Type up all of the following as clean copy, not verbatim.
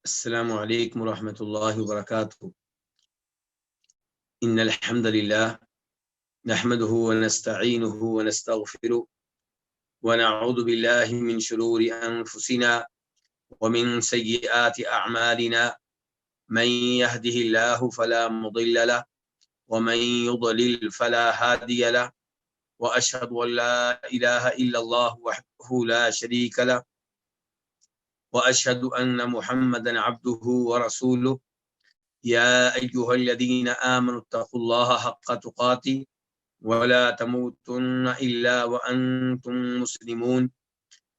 السلام علیکم ورحمۃ اللہ وبرکاتہ ان الحمد للہ نحمده ونستعینه ونستغفره ونعوذ باللہ من شرور انفسنا ومن سیئات اعمالنا من يهده الله فلا مضل له ومن يضلل فلا هادي له واشهد ان لا اله الا الله وحده لا شريك له وأشهد أن محمدا عبده ورسوله يا أيها الذين آمنوا اتقوا الله حق تقاته ولا تموتن إلا وأنتم مسلمون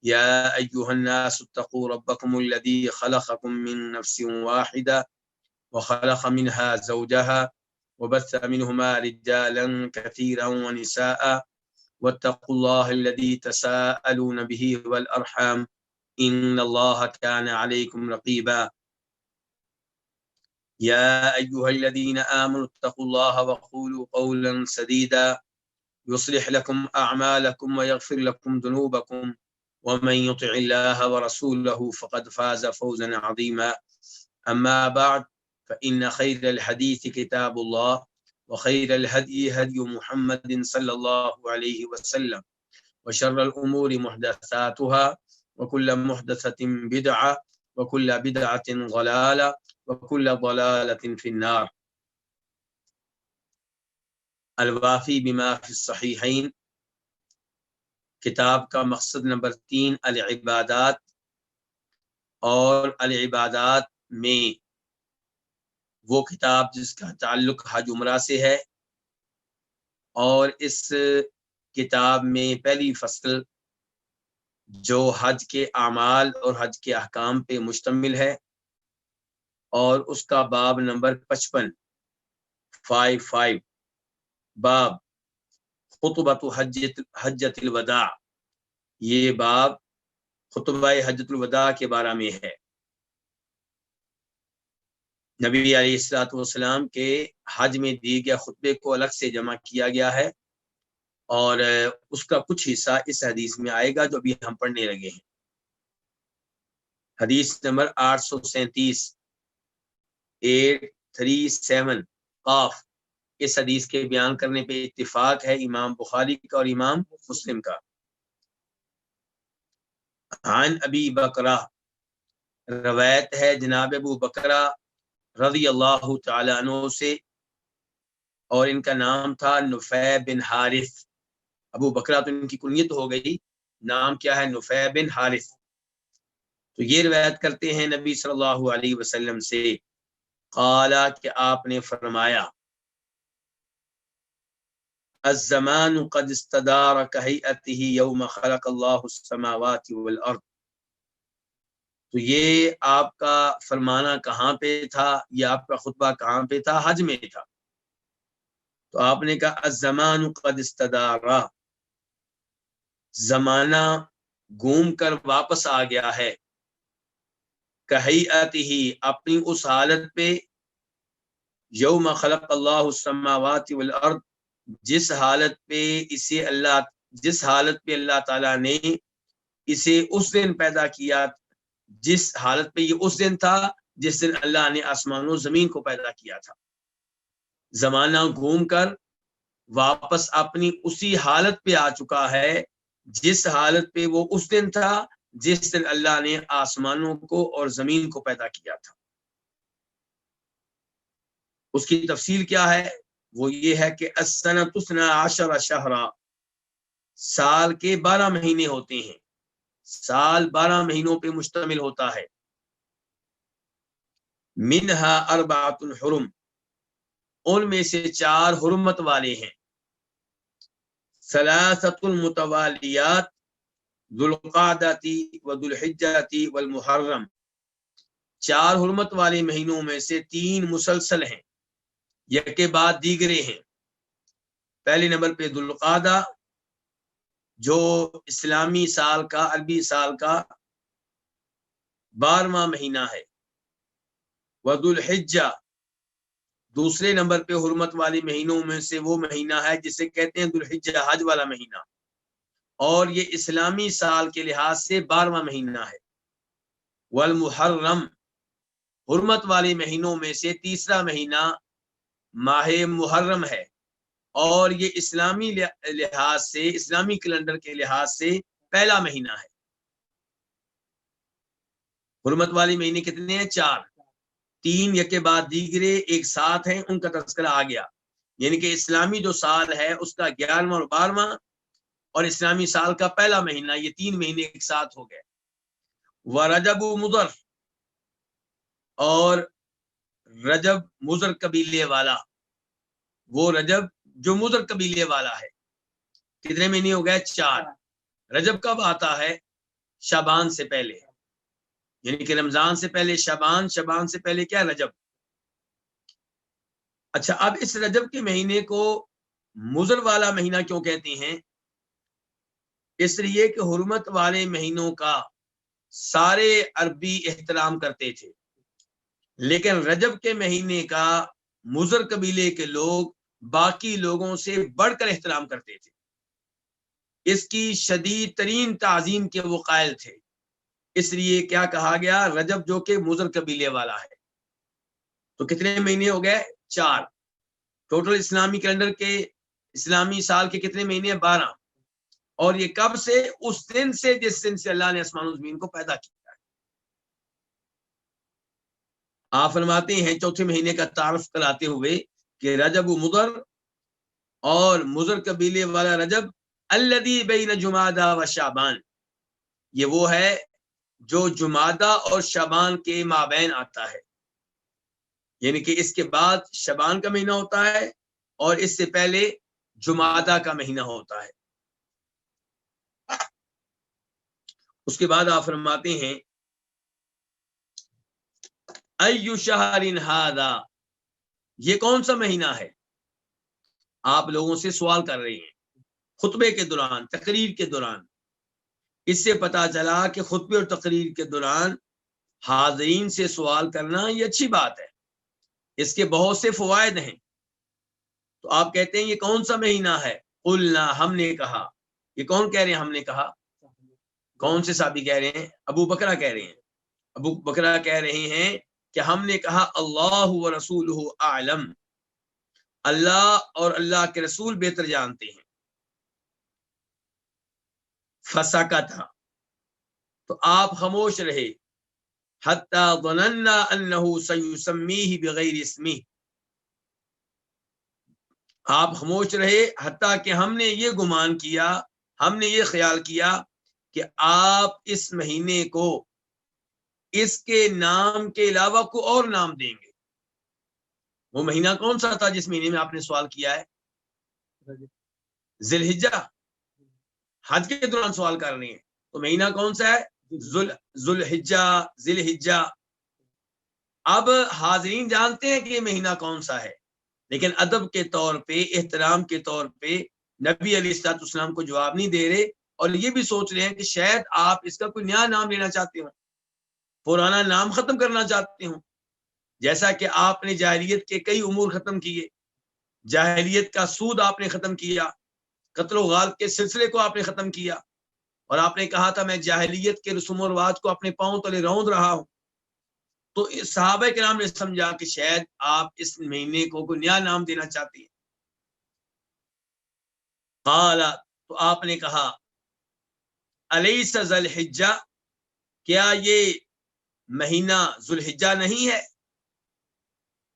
يا أيها الناس اتقوا ربكم الذي خلقكم من نفس واحدة وخلق منها زوجها وبث منهما رجالا كثيرا ونساء واتقوا الله الذي تساءلون به والأرحام إن الله كان عليكم رقيبا يا أيها الذين آمنوا اتقوا الله وقولوا قولا سديدا يصلح لكم أعمالكم ويغفر لكم ذنوبكم ومن يطع الله ورسوله فقد فاز فوزا عظيما أما بعد فإن خير الحديث كتاب الله وخير الهدي هدي محمد صلى الله عليه وسلم وشر الأمور محدثاتها وكل محدثة بدعة وكل بدعة ضلالة وكل ضلالة في النار. الوافی بما فی الصحیحین کتاب کا مقصد نمبر 3 العبادات، اور العبادات میں وہ کتاب جس کا تعلق حج عمرہ سے ہے، اور اس کتاب میں پہلی فصل جو حج کے اعمال اور حج کے احکام پہ مشتمل ہے، اور اس کا باب نمبر 55 باب خطبۃ حجۃ الوداع، یہ باب خطبہ حجۃ الوداع کے بارے میں ہے۔ نبی علیہ الصلوۃ والسلام کے حج میں دیے گئے خطبے کو الگ سے جمع کیا گیا ہے، اور اس کا کچھ حصہ اس حدیث میں آئے گا جو ابھی ہم پڑھنے لگے ہیں۔ حدیث نمبر 837 قاف، اس حدیث کے بیان کرنے پہ اتفاق ہے امام بخاری کا اور امام مسلم کا۔ عن ابی بکرہ، روایت ہے جناب ابو بکرہ رضی اللہ تعالی عنہ سے، اور ان کا نام تھا نفیع بن حارث۔ ابو بکرہ تو ان کی کنیت ہو گئی، نام کیا ہے؟ نفیع بن حارث۔ تو یہ روایت کرتے ہیں نبی صلی اللہ علیہ وسلم سے، قال کہ آپ نے فرمایا، الزمان قد استدار كهيئته يوم خلق الله السماوات والارض۔ تو یہ آپ کا فرمانا کہاں پہ تھا، یہ آپ کا خطبہ کہاں پہ تھا؟ حج میں تھا۔ تو آپ نے کہا الزمان قد استدار، زمانہ گھوم کر واپس آ گیا ہے، كهيئته، اپنی اس حالت پہ، یوم خلق اللہ السماوات والارض، جس حالت پہ اللہ تعالیٰ نے اسے اس دن پیدا کیا، جس حالت پہ یہ اس دن تھا جس دن اللہ نے آسمان و زمین کو پیدا کیا تھا۔ زمانہ گھوم کر واپس اپنی اسی حالت پہ آ چکا ہے جس حالت پہ وہ اس دن تھا جس دن اللہ نے آسمانوں کو اور زمین کو پیدا کیا تھا۔ اس کی تفصیل کیا ہے؟ وہ یہ ہے کہ السنۃ 12 شہرا، سال کے 12 مہینے ہوتے ہیں، سال 12 مہینوں پہ مشتمل ہوتا ہے۔ منہا 4 حرم، ان میں سے 4 حرمت والے ہیں۔ 3 متوالیات، ذو القعدۃ وذو الحجۃ والمحرم، 4 حرمت والے مہینوں میں سے 3 مسلسل ہیں، یک کے بعد دیگرے ہیں۔ پہلے نمبر پہ ذو القعدہ، جو اسلامی سال کا، عربی سال کا 12واں مہینہ ہے۔ وذو الحجہ، دوسرے نمبر پہ حرمت والے مہینوں میں سے وہ مہینہ ہے جسے کہتے ہیں ذو الحجہ، حج والا مہینہ، اور یہ اسلامی سال کے لحاظ سے 12واں مہینہ ہے۔ والمحرم، حرمت والے مہینوں میں سے تیسرا مہینہ ماہ محرم ہے، اور یہ اسلامی لحاظ سے، اسلامی کیلنڈر کے لحاظ سے پہلا مہینہ ہے۔ حرمت والے مہینے کتنے ہیں؟ 4، 3 یکے بعد دیگرے ایک ساتھ ہیں، ان کا تذکرہ آ گیا، یعنی کہ اسلامی جو سال ہے اس کا 11واں اور 12واں، اور اسلامی سال کا پہلا مہینہ، یہ 3 مہینے ایک ساتھ ہو گئے۔ وَرَجَبُ مُضَر، اور رجب مضر قبیلے والا، وہ رجب جو مضر قبیلے والا ہے۔ کتنے مہینے ہو گئے؟ 4۔ رجب کب آتا ہے؟ شعبان سے پہلے، یعنی کہ رمضان سے پہلے شعبان، شعبان سے پہلے کیا؟ رجب۔ اچھا، اب اس رجب کے مہینے کو مضر والا مہینہ کیوں کہتے ہیں؟ اس لیے کہ حرمت والے مہینوں کا سارے عربی احترام کرتے تھے، لیکن رجب کے مہینے کا مضر قبیلے کے لوگ باقی لوگوں سے بڑھ کر احترام کرتے تھے، اس کی شدید ترین تعظیم کے وہ قائل تھے، اس لیے کیا کہا گیا؟ رجب جو کہ مضر قبیلے والا ہے۔ تو کتنے مہینے ہو گئے؟ 4۔ ٹوٹل اسلامی کیلنڈر کے اسلامی سال کے کتنے مہینے؟ 12۔ اور یہ کب سے؟ اس دن سے جس دن سے اللہ نے آسمان و زمین کو پیدا کیا ہے۔ آپ فرماتے ہیں چوتھے مہینے کا تعارف کراتے ہوئے کہ رجب مضر، اور مضر قبیلے والا رجب الذی بین جمادہ و شعبان، یہ وہ ہے جو جمادہ اور شعبان کے مابین آتا ہے، یعنی کہ اس کے بعد شعبان کا مہینہ ہوتا ہے اور اس سے پہلے جمادہ کا مہینہ ہوتا ہے۔ اس کے بعد آپ فرماتے ہیں ایو شہر ھذا، یہ کون سا مہینہ ہے؟ آپ لوگوں سے سوال کر رہے ہیں خطبے کے دوران، تقریر کے دوران۔ اس سے پتا چلا کہ خطبے اور تقریر کے دوران حاضرین سے سوال کرنا یہ اچھی بات ہے، اس کے بہت سے فوائد ہیں۔ تو آپ کہتے ہیں یہ کون سا مہینہ ہے؟ قلنا، ہم نے کہا۔ یہ کون کہہ رہے ہیں ہم نے کہا؟ کون سے صحابی کہہ رہے ہیں؟ ابو بکرہ کہہ رہے ہیں۔ ابو بکرہ کہہ رہے ہیں کہ ہم نے کہا اللہ و رسولہ اعلم، اللہ اور اللہ کے رسول بہتر جانتے ہیں۔ فسکت، تو آپ خاموش رہے، حتی ظننا انہ سیسمیہ بغیر اسمہ، آپ خاموش رہے حتیٰ کہ ہم نے یہ گمان کیا، ہم نے یہ خیال کیا کہ آپ اس مہینے کو اس کے نام کے علاوہ کوئی اور نام دیں گے۔ وہ مہینہ کون سا تھا جس مہینے میں آپ نے سوال کیا ہے؟ ذی الحجہ، حج کے دوران سوال کر رہے ہیں، تو مہینہ کون سا ہے؟ ذو الحجہ، ذی الحجہ۔ اب حاضرین جانتے ہیں کہ یہ مہینہ کون سا ہے، لیکن ادب کے طور پہ، احترام کے طور پہ نبی علیہ الصلوۃ والسلام کو جواب نہیں دے رہے، اور یہ بھی سوچ رہے ہیں کہ شاید آپ اس کا کوئی نیا نام لینا چاہتے ہوں، پرانا نام ختم کرنا چاہتے ہوں، جیسا کہ آپ نے جاہلیت کے کئی امور ختم کیے، جاہلیت کا سود آپ نے ختم کیا، قتل و غارت کے سلسلے کو آپ نے ختم کیا، اور آپ نے کہا تھا میں جاہلیت کے رسوم و رواج کو اپنے پاؤں تلے روند رہا ہوں۔ تو صحابہ کرام نے سمجھا کہ شاید آپ اس مہینے کو کوئی نیا نام دینا چاہتے ہیں۔ قال، تو آپ نے کہا الیس ذی الحجہ، کیا یہ مہینہ ذو الحجہ نہیں ہے؟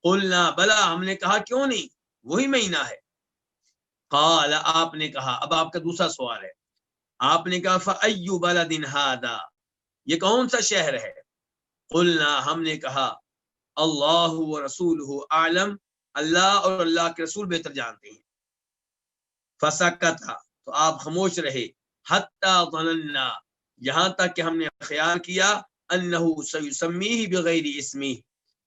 قلنا بلا، ہم نے کہا کیوں نہیں، وہی مہینہ ہے۔ قال، آپ نے کہا، اب آپ کا دوسرا سوال ہے، آپ نے کہا فأی بلد ھذا، یہ کون سا شہر ہے؟ قلنا، ہم نے کہا اللہ و رسولہ اعلم، اللہ اور اللہ کے رسول بہتر جانتے ہیں۔ فسکت، تو آپ خاموش رہے، حتی ظننا، یہاں تک کہ ہم نے خیال کیا، انہ سیسمیہ بغیر اسمہ،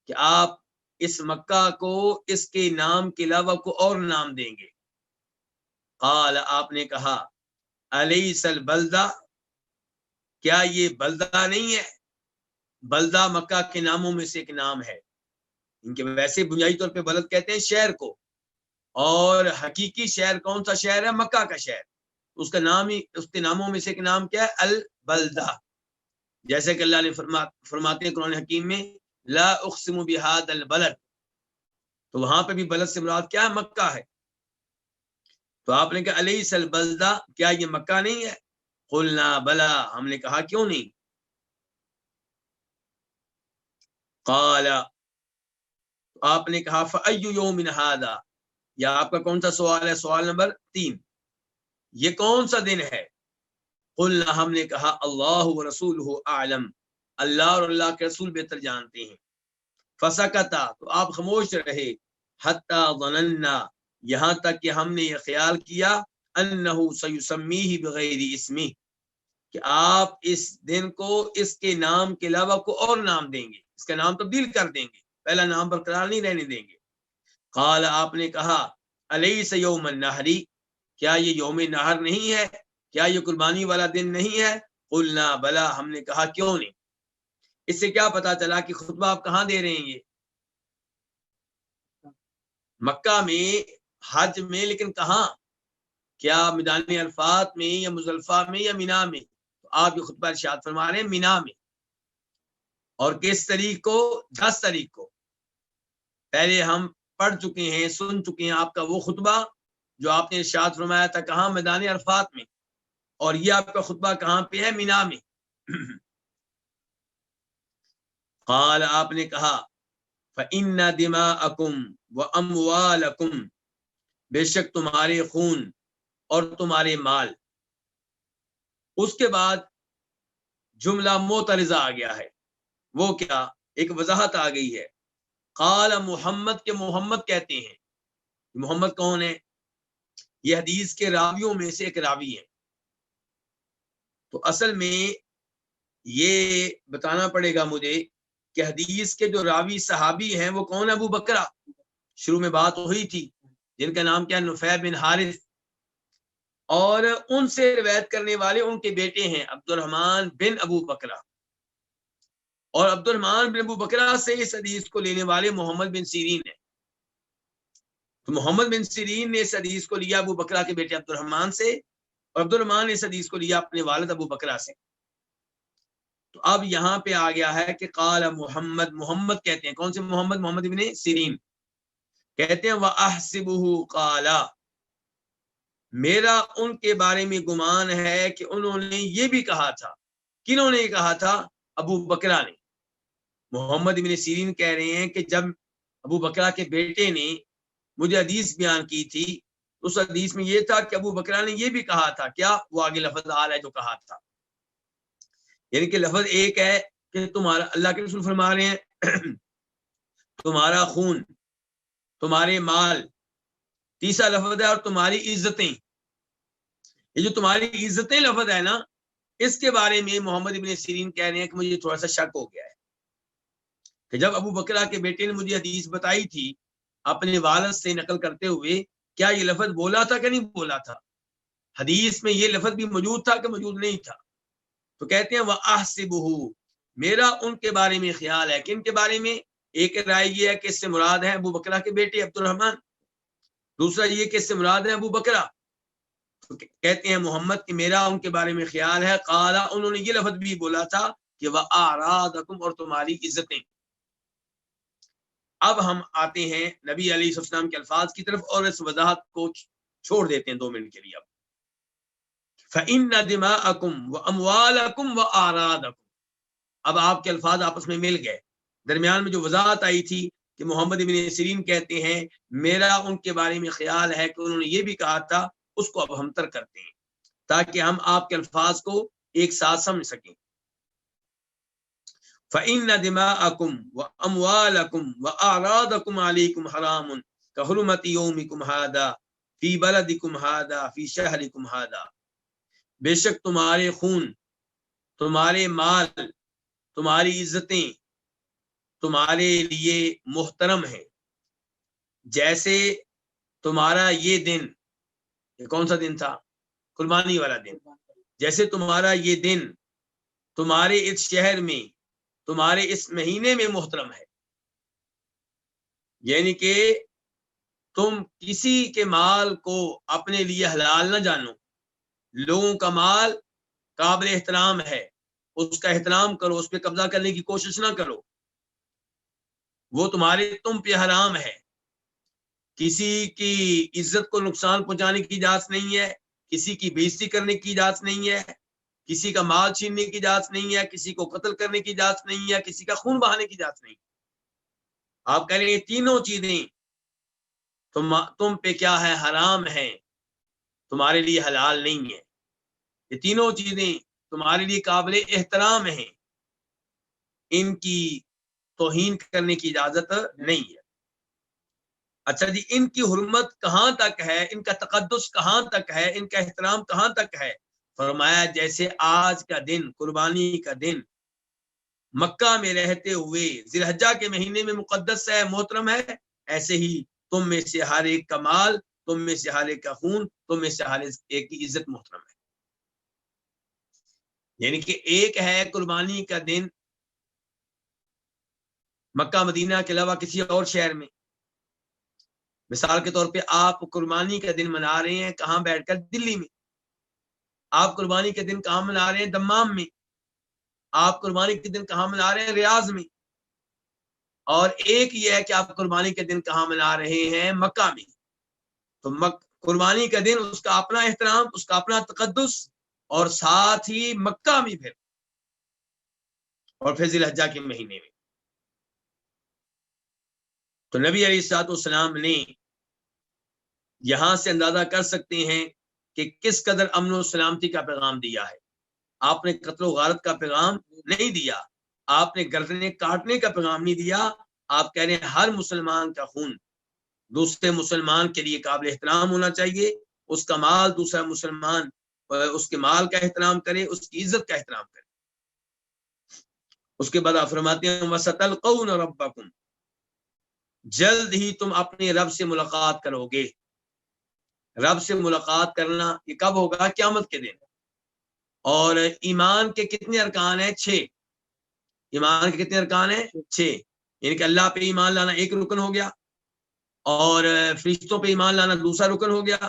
کہ آپ اس مکہ کو اس کے نام کے علاوہ کو اور نام دیں گے۔ قال، آپ نے کہا الیس البلدہ، کیا یہ بلدہ نہیں ہے؟ بلدہ مکہ کے ناموں میں سے ایک نام ہے، ان کے ویسے بنیادی طور پہ بلد کہتے ہیں شہر کو، اور حقیقی شہر کون سا شہر ہے؟ مکہ کا شہر، اس کا نام ہی، اس کے ناموں میں سے ایک نام کیا ہے؟ البلدہ، جیسے کہ اللہ نے فرماتے ہیں قرآن حکیم میں لا اقسم بهذا البلد، تو وہاں پہ بھی بلد سے مراد کیا ہے؟ مکہ ہے. تو آپ نے کہا الیس البلدہ، کیا یہ مکہ نہیں ہے؟ قلنا بلا، ہم نے کہا کیوں نہیں. قال، آپ نے کہا فأی یوم ھذا، یا آپ کا کون سا سوال ہے؟ سوال نمبر 3، یہ کون سا دن ہے؟ قلنا، ہم نے کہا اللہ ورسولہ اعلم، اللہ اور اللہ کے رسول بہتر جانتے ہیں. فسکتا، تو آپ خاموش رہے. حتی ظننا، یہاں تک کہ ہم نے یہ خیال کیا انہ سیسمیہ بغیر اسمہ، کہ آپ اس دن کو اس کے نام کے علاوہ کو اور نام دیں گے، اس کا نام تبدیل کر دیں گے، پہلا نام برقرار نہیں رہنے دیں گے. قال، آپ نے کہا الیس یوم النحر، کیا یہ یوم نحر نہیں ہے؟ کیا یہ قربانی والا دن نہیں ہے؟ قلنا بلا، ہم نے کہا کیوں نہیں. اس سے کیا پتا چلا کہ خطبہ آپ کہاں دے رہے ہیں؟ یہ مکہ میں، حج میں، لیکن کہاں؟ کیا میدان عرفات میں یا مزدلفہ میں یا مینا میں؟ تو آپ یہ خطبہ ارشاد فرما رہے ہیں مینا میں. اور کس تاریخ کو؟ 10 تاریخ کو. پہلے ہم پڑھ چکے ہیں، سن چکے ہیں آپ کا وہ خطبہ جو آپ نے ارشاد فرمایا تھا کہاں؟ میدان عرفات میں. اور یہ آپ کا خطبہ کہاں پہ ہے؟ مینا میں. قال، آپ نے کہا فإن دماءکم واموالکم، بے شک تمہارے خون اور تمہارے مال. اس کے بعد جملہ معترضہ آ گیا ہے. وہ کیا؟ ایک وضاحت آ گئی ہے. قال محمد کے محمد کہتے ہیں. محمد کون ہے؟ یہ حدیث کے راویوں میں سے ایک راوی ہے. تو اصل میں یہ بتانا پڑے گا مجھے کہ حدیث کے جو راوی صحابی ہیں وہ کون؟ ابو بکرہ. شروع میں بات ہوئی تھی جن کا نام کیا؟ نفیع بن حارث. اور ان سے روایت کرنے والے ان کے بیٹے ہیں عبد الرحمن بن ابو بکرہ. اور عبد الرحمن بن ابو بکرہ سے اس حدیث کو لینے والے محمد بن سیرین ہیں. تو محمد بن سیرین نے اس حدیث کو لیا ابو بکرہ کے بیٹے عبد الرحمن سے، اور عبد الرحمن نے اس حدیث کو لیا اپنے والد ابو بکرہ سے. تو اب یہاں پہ آ گیا ہے کہ قال محمد، محمد کہتے ہیں کون سے محمد؟ محمد بن سیرین کہتے ہیں وَأَحْسِبُهُ قَالَ، میرا ان کے بارے میں گمان ہے کہ انہوں نے یہ بھی کہا تھا. کنہوں نے یہ کہا تھا؟ ابو بکرہ نے. محمد بن سیرین کہہ رہے ہیں کہ جب ابو بکرہ کے بیٹے نے مجھے حدیث بیان کی تھی، اس حدیث میں یہ تھا کہ ابو بکرہ نے یہ بھی کہا تھا. کیا؟ وہ آگے لفظ آ رہا ہے جو کہا تھا. یعنی کہ لفظ ایک ہے کہ تمہارا، اللہ کے رسول فرما رہے ہیں تمہارا خون، تمہارے مال. تیسرا لفظ ہے اور تمہاری عزتیں. یہ جو تمہاری عزتیں لفظ ہے نا، اس کے بارے میں محمد ابن سیرین کہہ رہے ہیں کہ مجھے تھوڑا سا شک ہو گیا ہے کہ جب ابو بکرہ کے بیٹے نے مجھے حدیث بتائی تھی اپنے والد سے نقل کرتے ہوئے، کیا یہ لفظ بولا تھا کہ نہیں بولا تھا؟ حدیث میں یہ لفظ بھی موجود تھا کہ موجود نہیں تھا؟ تو کہتے ہیں وَأَحْسِبُهُ، میرا ان کے بارے میں خیال ہے. کن کے بارے میں؟ ایک رائے یہ ہے کہ اس سے مراد ہے ابو بکرہ کے بیٹے عبد الرحمن، دوسرا یہ کہ اس سے مراد ہے ابو بکرہ. تو کہتے ہیں محمد کہ میرا ان کے بارے میں خیال ہے. قال، انہوں نے یہ لفظ بھی بولا تھا کہ وَأَعْرَاضَكُمْ، اور تمہاری عزتیں. اب ہم آتے ہیں نبی علیہ السلام کے الفاظ کی طرف اور اس وضاحت کو چھوڑ دیتے ہیں 2 منٹ کے لیے. اب فَإِنَّ دِمَاءَكُمْ وَأَمْوَالَكُمْ وَأَعْرَاضَكُمْ، اب آپ کے الفاظ آپس میں مل گئے. درمیان میں جو وضاحت آئی تھی کہ محمد ابن سیرین کہتے ہیں میرا ان کے بارے میں خیال ہے کہ انہوں نے یہ بھی کہا تھا، اس کو اب ہم ترک کرتے ہیں تاکہ ہم آپ کے الفاظ کو ایک ساتھ سمجھ سکیں. فَإِنَّ دِمَاءَكُمْ وَأَمْوَالَكُمْ وَأَعْرَاضَكُمْ عَلَيْكُمْ حَرَامٌ كَحُرْمَةِ يَوْمِكُمْ هَذَا فِي بَلَدِكُمْ هَذَا فِي شَهْرِكُمْ هَذَا، بے شک تمہارے خون، تمہارے مال، تمہاری عزتیں تمہارے لیے محترم ہیں، جیسے تمہارا یہ دن، یہ کون سا دن تھا؟ قربانی والا دن. جیسے تمہارا یہ دن تمہارے اس شہر میں، تمہارے اس مہینے میں محترم ہے. یعنی کہ تم کسی کے مال کو اپنے لیے حلال نہ جانو. لوگوں کا مال قابل احترام ہے، اس کا احترام کرو، اس پہ قبضہ کرنے کی کوشش نہ کرو. وہ تم پہ حرام ہے. کسی کی عزت کو نقصان پہنچانے کی اجازت نہیں ہے, کسی کی بےعزتی کرنے کی اجازت نہیں ہے, کسی کا مال چھیننے کی اجازت نہیں ہے, کسی کو قتل کرنے کی اجازت نہیں ہے, کسی کا خون بہانے کی اجازت نہیں. آپ کہہ رہے ہیں تینوں چیزیں تم پہ کیا ہے, حرام ہے, تمہارے لیے حلال نہیں ہے. یہ تینوں چیزیں تمہارے لیے قابل احترام ہیں, ان کی توہین کرنے کی اجازت نہیں ہے. اچھا جی, ان کی حرمت کہاں تک ہے, ان کا تقدس کہاں تک ہے, ان کا احترام کہاں تک ہے؟ فرمایا جیسے آج کا دن, قربانی کا دن, مکہ میں رہتے ہوئے ذی الحجہ کے مہینے میں مقدس ہے, محترم ہے, ایسے ہی تم میں سے ہر ایک کا مال, تم میں سے ہر ایک کا خون, تم میں سے ہر ایک کی عزت محترم ہے. یعنی کہ ایک ہے قربانی کا دن مکہ مدینہ کے علاوہ کسی اور شہر میں. مثال کے طور پہ آپ قربانی کا دن منا رہے ہیں کہاں بیٹھ کر؟ دلی میں. آپ قربانی کے دن کہاں منا رہے ہیں؟ دمام میں. آپ قربانی کے دن کہاں منا رہے ہیں؟ ریاض میں. اور ایک یہ ہے کہ آپ قربانی کے دن کہاں منا رہے ہیں؟ مکہ میں. تو قربانی کا دن, اس کا اپنا احترام, اس کا اپنا تقدس, اور ساتھ ہی مکہ میں پھر, اور پھر ذی الحجہ کے مہینے میں. تو نبی علیہ الصلوۃ والسلام نے یہاں سے اندازہ کر سکتے ہیں کہ کس قدر امن و سلامتی کا پیغام دیا ہے. آپ نے قتل و غارت کا پیغام نہیں دیا, آپ نے گردنیں کاٹنے کا پیغام نہیں دیا. آپ کہہ رہے ہیں ہر مسلمان کا خون دوسرے مسلمان کے لیے قابل احترام ہونا چاہیے, اس کا مال دوسرا مسلمان اس کے مال کا احترام کرے, اس کی عزت کا احترام کرے. اس کے بعد آپ فرماتے ہیں وَسَتَلْقَوْنَ رَبَّكُمْ, جلد ہی تم اپنے رب سے ملاقات کرو گے. رب سے ملاقات کرنا یہ کب ہوگا؟ قیامت کے دن. اور ایمان کے کتنے ارکان ہیں؟ 6. ایمان کے کتنے ارکان ہیں؟ 6. یعنی کہ اللہ پہ ایمان لانا ایک رکن ہو گیا, اور فرشتوں پہ ایمان لانا دوسرا رکن ہو گیا,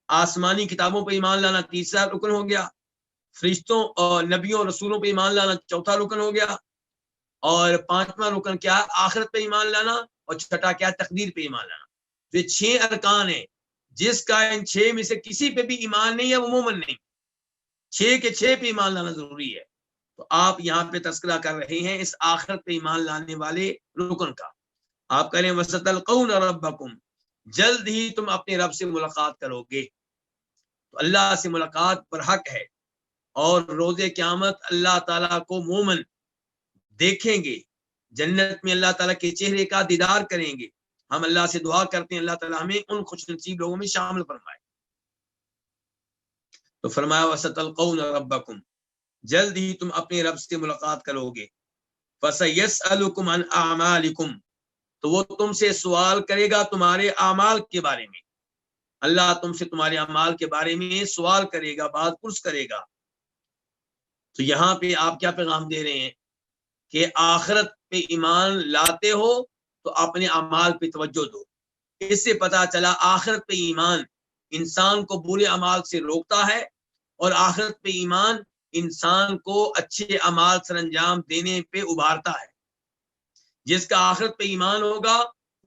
آسمانی کتابوں پہ ایمان لانا تیسرا رکن ہو گیا, فرشتوں اور نبیوں اور رسولوں پہ ایمان لانا چوتھا رکن ہو گیا, اور 5واں رکن کیا؟ آخرت پہ ایمان لانا, اور 6واں کیا؟ تقدیر پہ ایمان لانا. تو یہ 6 ارکان ہیں. جس کا ان 6 میں سے کسی پہ بھی ایمان نہیں ہے وہ مومن نہیں. 6 کے 6 پہ ایمان لانا ضروری ہے. تو آپ یہاں پہ تذکرہ کر رہے ہیں اس آخرت پہ ایمان لانے والے رکن کا. آپ کہہ رہے ہیں وَسَتَلْقَوْنَ رَبَّكُمْ, جلد ہی تم اپنے رب سے ملاقات کرو گے. تو اللہ سے ملاقات پر حق ہے, اور روز قیامت اللہ تعالیٰ کو مومن دیکھیں گے. جنت میں اللہ تعالیٰ کے چہرے کا دیدار کریں گے. ہم اللہ سے دعا کرتے ہیں اللہ تعالیٰ ہمیں ان خوش نصیب لوگوں میں شامل فرمائے. تو فرمایا وَسَتَلْقَوْنَ رَبَّكُمْ, جلد ہی تم اپنے رب سے ملاقات کرو گے. فَسَيَسْأَلُكُمْ عَنْ أَعْمَالِكُمْ, تو وہ تم سے سوال کرے گا تمہارے اعمال کے بارے میں. اللہ تم سے تمہارے اعمال کے بارے میں سوال کرے گا, بات پرس کرے گا. تو یہاں پہ آپ کیا پیغام دے رہے ہیں کہ آخرت پہ ایمان لاتے ہو تو اپنے اعمال پہ توجہ دو. اس سے پتہ چلا آخرت پہ ایمان انسان کو برے اعمال سے روکتا ہے, اور آخرت پہ ایمان انسان کو اچھے اعمال سر انجام دینے پہ ابھارتا ہے. جس کا آخرت پہ ایمان ہوگا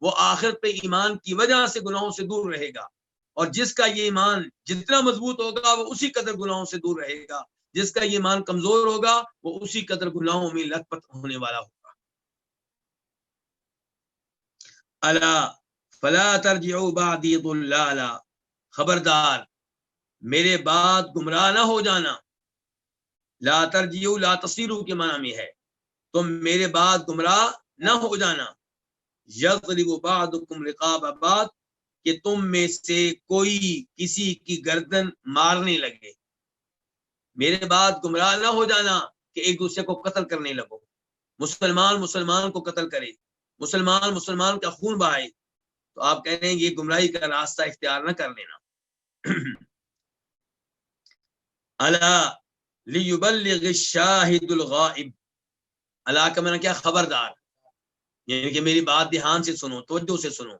وہ آخرت پہ ایمان کی وجہ سے گناہوں سے دور رہے گا, اور جس کا یہ ایمان جتنا مضبوط ہوگا وہ اسی قدر گناہوں سے دور رہے گا. جس کا یہ ایمان کمزور ہوگا وہ اسی قدر گناہوں میں لت پت ہونے والا ہوگا. الا فلا ترجعوا بعدی ضلالا, خبردار میرے بعد گمراہ نہ ہو جانا. لا ترجعوا لا تصیروا کے معنی میں ہے تم میرے بعد گمراہ نہ ہو جانا. یضرب بعضکم رقاب بعض, کہ تم میں سے کوئی کسی کی گردن مارنے لگے. میرے بعد گمراہ نہ ہو جانا کہ ایک دوسرے کو قتل کرنے لگو. مسلمان کو قتل کرے, مسلمان کا خون بہائے. تو آپ کہہ رہے ہیں یہ گمراہی کا راستہ اختیار نہ کر لینا. الا لیبلغ الشاہد الغائب, الا کا معنی کیا؟ خبردار, یعنی کہ میری بات دھیان سے سنو, توجہ سے سنو.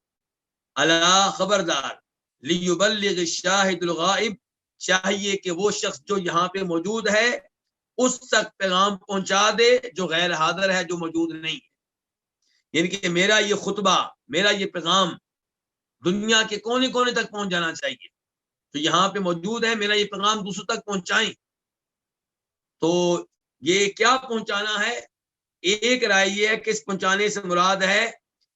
الا خبردار, لیبلغ الشاہد الغائب, چاہیے کہ وہ شخص جو یہاں پہ موجود ہے اس تک پیغام پہنچا دے جو غیر حاضر ہے, جو موجود نہیں ہے. یعنی کہ میرا یہ خطبہ، میرا یہ پیغام دنیا کے کونے کونے تک پہنچ جانا چاہیے. تو یہاں پہ موجود ہے، میرا یہ پیغام دوسروں تک پہنچائیں. تو یہ کیا پہنچانا ہے؟ ایک رائے یہ ہے کہ اس پہنچانے سے مراد ہے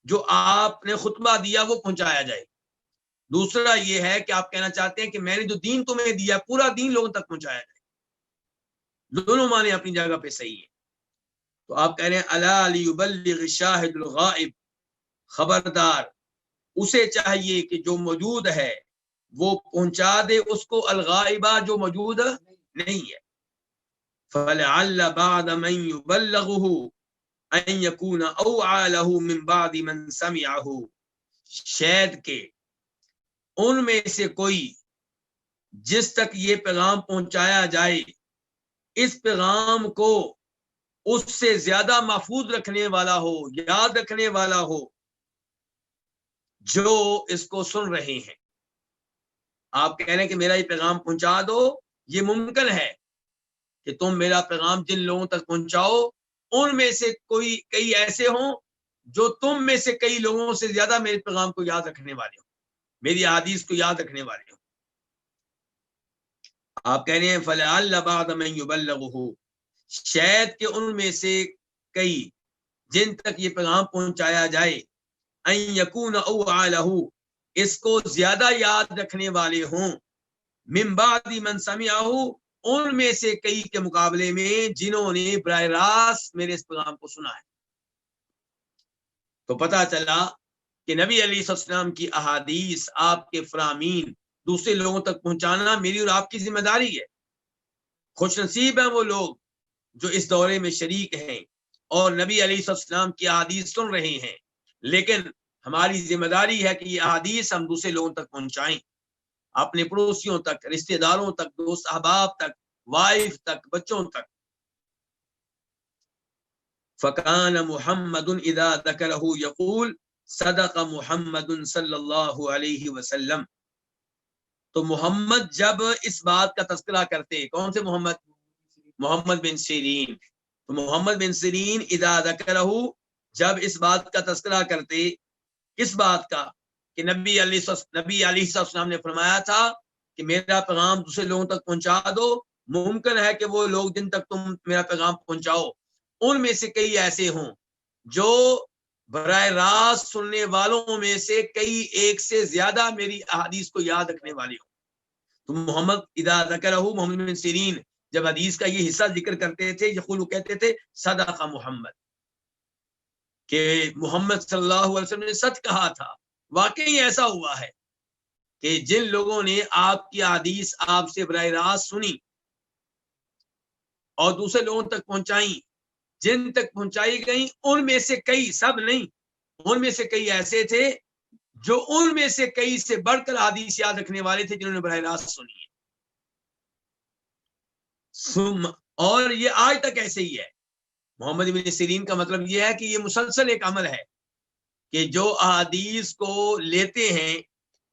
جو آپ نے خطبہ دیا وہ پہنچایا جائے. دوسرا یہ ہے کہ آپ کہنا چاہتے ہیں کہ میں نے جو دین تمہیں دیا پورا دین لوگوں تک پہنچایا جائے. دونوں معنی اپنی جگہ پہ صحیح ہے. تو آپ کہہ رہے ہیں الا لیبلغ الشاہد الغائب، خبردار اسے چاہیے کہ جو موجود ہے وہ پہنچا دے اس کو الغائبہ جو موجود نہیں ہے. فلعل بعد من يبلغه ان يكون اوعى له من بعد من سمعه، شاید کہ ان میں سے کوئی جس تک یہ پیغام پہنچایا جائے اس پیغام کو اس سے زیادہ محفوظ رکھنے والا ہو، یاد رکھنے والا ہو جو اس کو سن رہے ہیں. آپ کہہ رہے ہیں کہ میرا یہ پیغام پہنچا دو، یہ ممکن ہے کہ تم میرا پیغام جن لوگوں تک پہنچاؤ ان میں سے کئی ایسے ہوں جو تم میں سے کئی لوگوں سے زیادہ میرے پیغام کو یاد رکھنے والے ہوں، میری احادیث کو یاد رکھنے والے ہوں. آپ کہہ رہے ہیں فلعل بعد من يبلغه، شاید کہ ان میں سے کئی جن تک یہ پیغام پہنچایا جائے ان یکون اوعى له، اس کو زیادہ یاد رکھنے والے ہوں، من بعد من سمعه، ان میں سے کئی کے مقابلے میں جنہوں نے براہ راست میرے اس پیغام کو سنا ہے. تو پتہ چلا کہ نبی علیہ السلام کی احادیث، آپ کے فرامین دوسرے لوگوں تک پہنچانا میری اور آپ کی ذمہ داری ہے. خوش نصیب ہیں وہ لوگ جو اس دورے میں شریک ہیں اور نبی علیہ السلام کی احادیث سن رہے ہیں، لیکن ہماری ذمہ داری ہے کہ یہ احادیث ہم دوسرے لوگوں تک پہنچائیں، اپنے پڑوسیوں تک، رشتہ داروں تک، دوست احباب تک، وائف تک، بچوں تک. فکان محمد اذا ذکرہ یقول صدق محمد صلی اللہ علیہ وسلم. تو محمد جب اس بات کا تذکرہ کرتے، کون سے محمد؟ محمد بن سیرین. تو محمد بن سیرین اذا ذکرہ، جب اس بات کا تذکرہ کرتے، کس بات کا؟ کہ نبی علیہ السلام نے فرمایا تھا کہ میرا پیغام دوسرے لوگوں تک پہنچا دو. ممکن ہے کہ وہ لوگ جن تک تم میرا پیغام پہنچاؤ ان میں سے کئی ایسے ہوں جو براہ راست سننے والوں میں سے کئی ایک سے زیادہ میری احادیث کو یاد رکھنے والے ہوں. تو محمد اذا ذکرہ، محمد بن سیرین جب حدیث کا یہ حصہ ذکر کرتے تھے، یقول کہتے تھے صدق محمد، کہ محمد صلی اللہ علیہ وسلم نے سچ کہا تھا. واقعی ایسا ہوا ہے کہ جن لوگوں نے آپ کی حدیث آپ سے براہ راست سنی اور دوسرے لوگوں تک پہنچائیں، جن تک پہنچائی گئیں ان میں سے کئی، سب نہیں، ان میں سے کئی ایسے تھے جو ان میں سے کئی سے بڑھ کر حدیث یاد رکھنے والے تھے جنہوں نے براہ راست سنی ہے. اور یہ آج تک ایسے ہی ہے. محمد بن سیرین کا مطلب یہ ہے کہ یہ مسلسل ایک عمل ہے کہ جو احادیث کو لیتے ہیں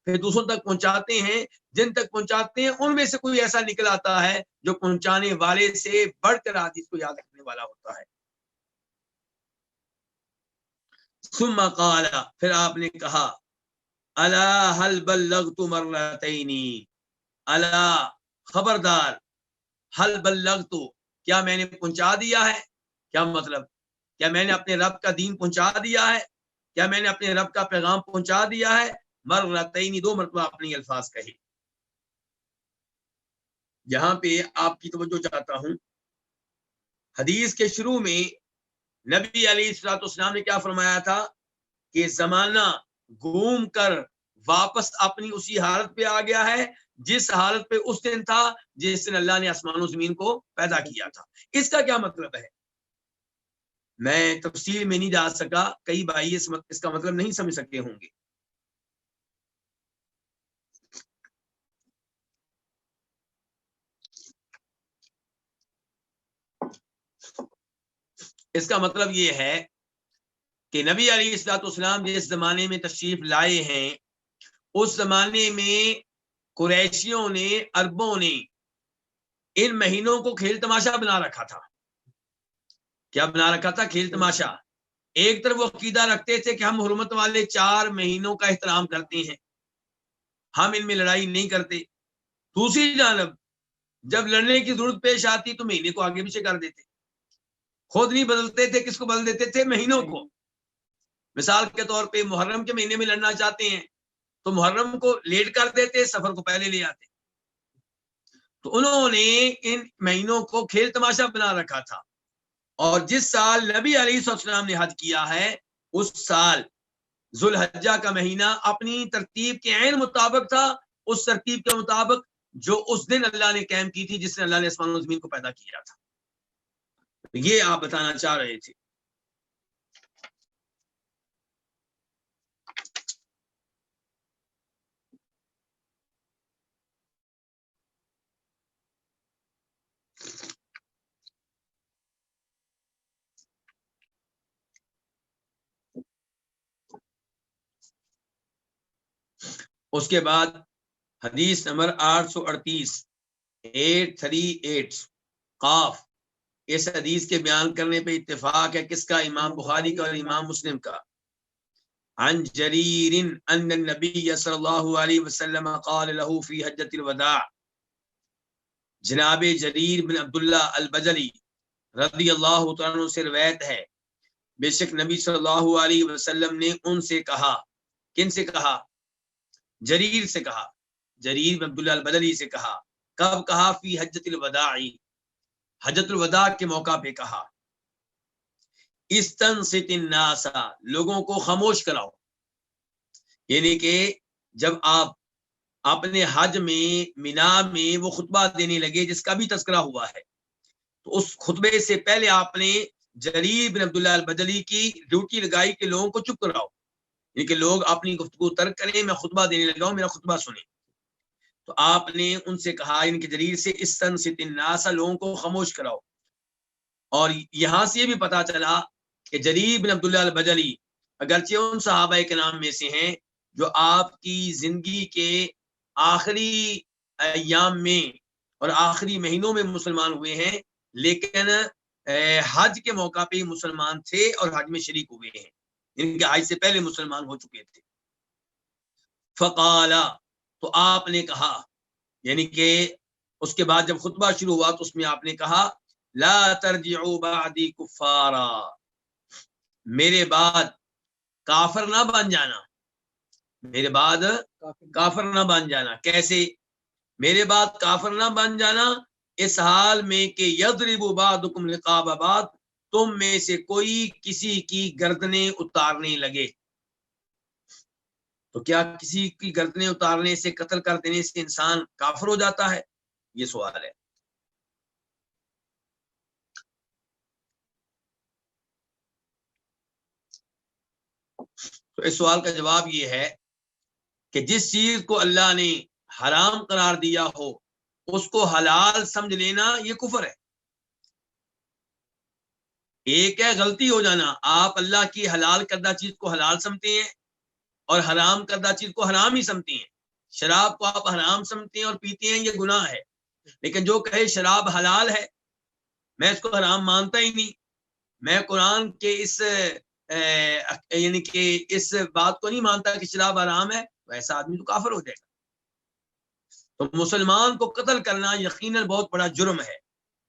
پھر دوسروں تک پہنچاتے ہیں، جن تک پہنچاتے ہیں ان میں سے کوئی ایسا نکل آتا ہے جو پہنچانے والے سے بڑھ کر حدیث کو یاد رکھنے والا ہوتا ہے. ثم قال، پھر آپ نے کہا الا هل بلغت مرتين، الا خبردار، هل بلغت، کیا میں نے پہنچا دیا ہے؟ کیا مطلب؟ کیا میں نے اپنے رب کا دین پہنچا دیا ہے؟ کیا میں نے اپنے رب کا پیغام پہنچا دیا ہے؟ مرتين، 2 مرتبہ اپنے الفاظ کہے. یہاں پہ آپ کی توجہ چاہتا ہوں، حدیث کے شروع میں نبی علیہ الصلوۃ والسلام نے کیا فرمایا تھا کہ زمانہ گھوم کر واپس اپنی اسی حالت پہ آ گیا ہے جس حالت پہ اس دن تھا جس دن اللہ نے آسمان و زمین کو پیدا کیا تھا. اس کا کیا مطلب ہے؟ میں تفصیل میں نہیں جا سکا، کئی بھائی اس کا مطلب نہیں سمجھ سکتے ہوں گے. اس کا مطلب یہ ہے کہ نبی علیہ الصلوۃ والسلام جس زمانے میں تشریف لائے ہیں اس زمانے میں قریشیوں نے، عربوں نے ان مہینوں کو کھیل تماشا بنا رکھا تھا. کیا بنا رکھا تھا؟ کھیل تماشا. ایک طرف وہ عقیدہ رکھتے تھے کہ ہم حرمت والے 4 مہینوں کا احترام کرتے ہیں، ہم ان میں لڑائی نہیں کرتے. دوسری جانب جب لڑنے کی ضرورت پیش آتی تو مہینے کو آگے پیچھے کر دیتے، خود نہیں بدلتے تھے. کس کو بدل دیتے تھے؟ مہینوں کو. مثال کے طور پہ محرم کے مہینے میں لڑنا چاہتے ہیں تو محرم کو لیٹ کر دیتے، سفر کو پہلے لے آتے. تو انہوں نے ان مہینوں کو کھیل تماشا بنا رکھا تھا. اور جس سال نبی علیہ السلام نے حج کیا ہے اس سال ذوالحجہ کا مہینہ اپنی ترتیب کے عین مطابق تھا، اس ترتیب کے مطابق جو اس دن اللہ نے قائم کی تھی، جس نے اللہ نے آسمان و زمین کو پیدا کیا تھا. یہ آپ بتانا چاہ رہے تھے. اس کے بعد حدیث نمبر 838 838 قاف. اس حدیث کے بیان کرنے پہ اتفاق ہے کس کا؟ امام بخاری کا اور امام مسلم کا. عن جریر ان النبی صلی اللہ علیہ وسلم قال له فی حجۃ الوداع. جناب جریر بن عبداللہ البجلی رضی اللہ تعالیٰ عنہ سے روایت ہے، بے شک نبی صلی اللہ علیہ وسلم نے ان سے کہا. کن سے کہا؟ جریر سے کہا. جریر بن عبداللہ البجلی سے کہا. کب کہا؟ فی حجۃ الوداع، حجۃ الوداع کے موقع پہ کہا. استنصت الناس، لوگوں کو خاموش کراؤ. یعنی کہ جب آپ اپنے حج میں مینا میں وہ خطبہ دینے لگے جس کا بھی تذکرہ ہوا ہے، تو اس خطبے سے پہلے آپ نے جریر بن عبداللہ البجلی کی ڈیوٹی لگائی کہ لوگوں کو چپ کراؤ، یعنی کہ لوگ اپنی گفتگو ترک کریں، میں خطبہ دینے لگا ہوں، میرا خطبہ سنیں. تو آپ نے ان سے کہا، یعنی کہ جریر سے، استنصت الناس، لوگوں کو خاموش کراؤ. اور یہاں سے یہ بھی پتا چلا کہ جریر بن عبداللہ البجلی اگرچہ ان صحابہ کے نام میں سے ہیں جو آپ کی زندگی کے آخری ایام میں اور آخری مہینوں میں مسلمان ہوئے ہیں، لیکن حج کے موقع پہ مسلمان تھے اور حج میں شریک ہوئے ہیں، ان کے حج سے پہلے مسلمان ہو چکے تھے. فقال، تو آپ نے کہا، یعنی کہ اس کے بعد جب خطبہ شروع ہوا تو اس میں آپ نے کہا، لا ترجعوا بعدی کفارا، میرے بعد کافر نہ بن جانا، میرے بعد کافر نہ بن جانا. کیسے میرے بعد کافر نہ بن جانا؟ اس حال میں کہ یضرب بعضکم رقاب بعض، تم میں سے کوئی کسی کی گردنیں اتارنے لگے. تو کیا کسی کی گردنیں اتارنے سے، قتل کر دینے سے انسان کافر ہو جاتا ہے؟ یہ سوال ہے. تو اس سوال کا جواب یہ ہے کہ جس چیز کو اللہ نے حرام قرار دیا ہو اس کو حلال سمجھ لینا یہ کفر ہے. ایک ہے غلطی ہو جانا، آپ اللہ کی حلال کردہ چیز کو حلال سمجھتے ہیں اور حرام کردہ چیز کو حرام ہی سمجھتے ہیں. شراب کو آپ حرام سمجھتے ہیں اور پیتے ہیں، یہ گناہ ہے. لیکن جو کہے شراب حلال ہے، میں اس کو حرام مانتا ہی نہیں، میں قرآن کے اس یعنی کہ اس بات کو نہیں مانتا کہ شراب حرام ہے، تو ایسا آدمی تو کافر ہو جائے گا. تو مسلمان کو قتل کرنا یقیناً بہت بڑا جرم ہے،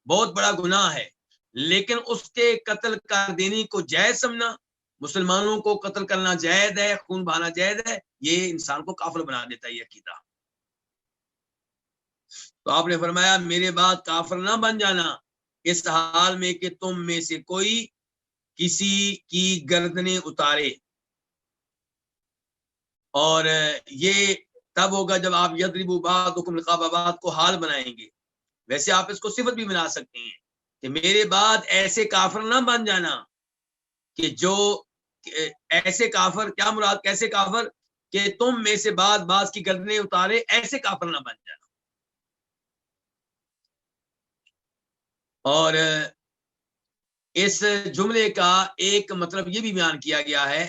بہت بڑا گناہ ہے، لیکن اس کے قتل کر دینے کو جائز سمجھنا، مسلمانوں کو قتل کرنا جائز ہے، خون بہانا جائز ہے، یہ انسان کو کافر بنا دیتا ہے یہ عقیدہ. تو آپ نے فرمایا میرے بعد کافر نہ بن جانا اس حال میں کہ تم میں سے کوئی کسی کی گردنیں اتارے. اور یہ تب ہوگا جب آپ یضرب بعضکم رقاب بعض کو حال بنائیں گے. ویسے آپ اس کو صفت بھی بنا سکتے ہیں کہ میرے بعد ایسے کافر نہ بن جانا، کہ جو ایسے کافر، کیا مراد کیسے کافر؟ کہ تم میں سے بعض کی گردنیں اتارے، ایسے کافر نہ بن جانا. اور اس جملے کا ایک مطلب یہ بھی بیان کیا گیا ہے،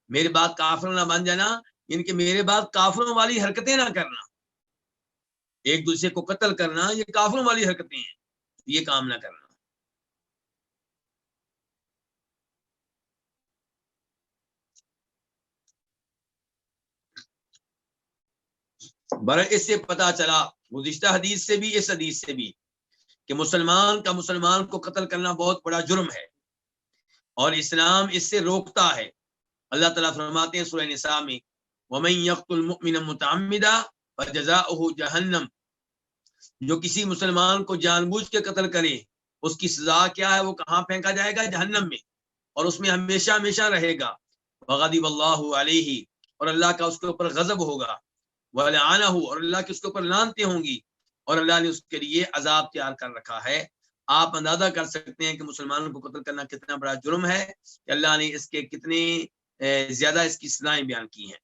میرے بعد کافر نہ بن جانا، یعنی کہ میرے بعد کافروں والی حرکتیں نہ کرنا، ایک دوسرے کو قتل کرنا یہ کافروں والی حرکتیں ہیں، یہ کام نہ کرنا. اس سے پتہ چلا گزشتہ حدیث سے بھی اس حدیث سے بھی کہ مسلمان کا مسلمان کو قتل کرنا بہت بڑا جرم ہے اور اسلام اس سے روکتا ہے. اللہ تعالیٰ فرماتے ہیں سورہ نساء میں وَمَن يَقْتُلْ مُؤْمِنًا مُتَعَمِّدًا فَجَزَاؤُهُ جَهَنَّمُ، جو کسی مسلمان کو جان بوجھ کے قتل کرے اس کی سزا کیا ہے؟ وہ کہاں پھینکا جائے گا؟ جہنم میں، اور اس میں ہمیشہ ہمیشہ رہے گا. وغضب اللہ علیہ، اور اللہ کا اس کے اوپر غضب ہوگا. ولعنہ، اور اللہ کی اس کے اوپر لعنتیں ہوں گی، اور اللہ نے اس کے لیے عذاب تیار کر رکھا ہے. آپ اندازہ کر سکتے ہیں کہ مسلمانوں کو قتل کرنا کتنا بڑا جرم ہے کہ اللہ نے اس کے کتنے زیادہ اس کی سزائیں بیان کی ہیں.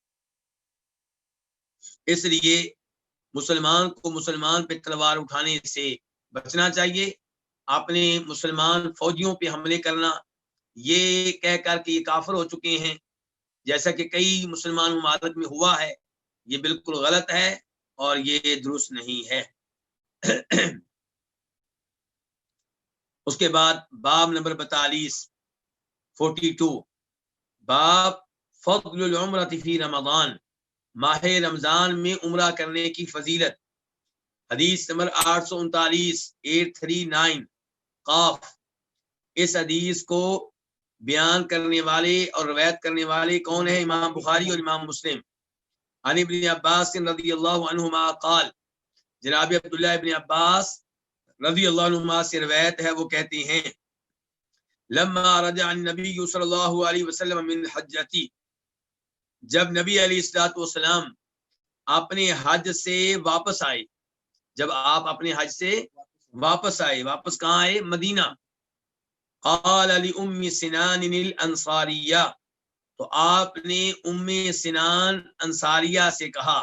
اس لیے مسلمان کو مسلمان پہ تلوار اٹھانے سے بچنا چاہیے. اپنے مسلمان فوجیوں پہ حملے کرنا یہ کہہ کر کہ یہ کافر ہو چکے ہیں، جیسا کہ کئی مسلمان ممالک میں ہوا ہے، یہ بالکل غلط ہے اور یہ درست نہیں ہے. اس کے بعد باب نمبر 42 باب فضل العمرۃ فی رمضان، ماہ رمضان میں عمرہ کرنے کی فضیلت. حدیث نمبر 839 قاف. اس حدیث کو بیان کرنے والے اور روایت کرنے والے کون ہیں؟ امام بخاری اور امام مسلم. عن ابن عباس رضی اللہ عنہما قال، جناب عبداللہ ابن عباس رضی اللہ عنہما سے روایت ہے، وہ کہتے ہیں لما رجع النبی صلی اللہ علیہ وسلم من حجتی، جب نبی علیہ الصلوۃ والسلام اپنے حج سے واپس آئے، جب آپ اپنے حج سے واپس آئے، واپس کہاں آئے؟ مدینہ. قال لأم سنان الانصاریہ، تو آپ نے ام سنان انصاریہ سے کہا.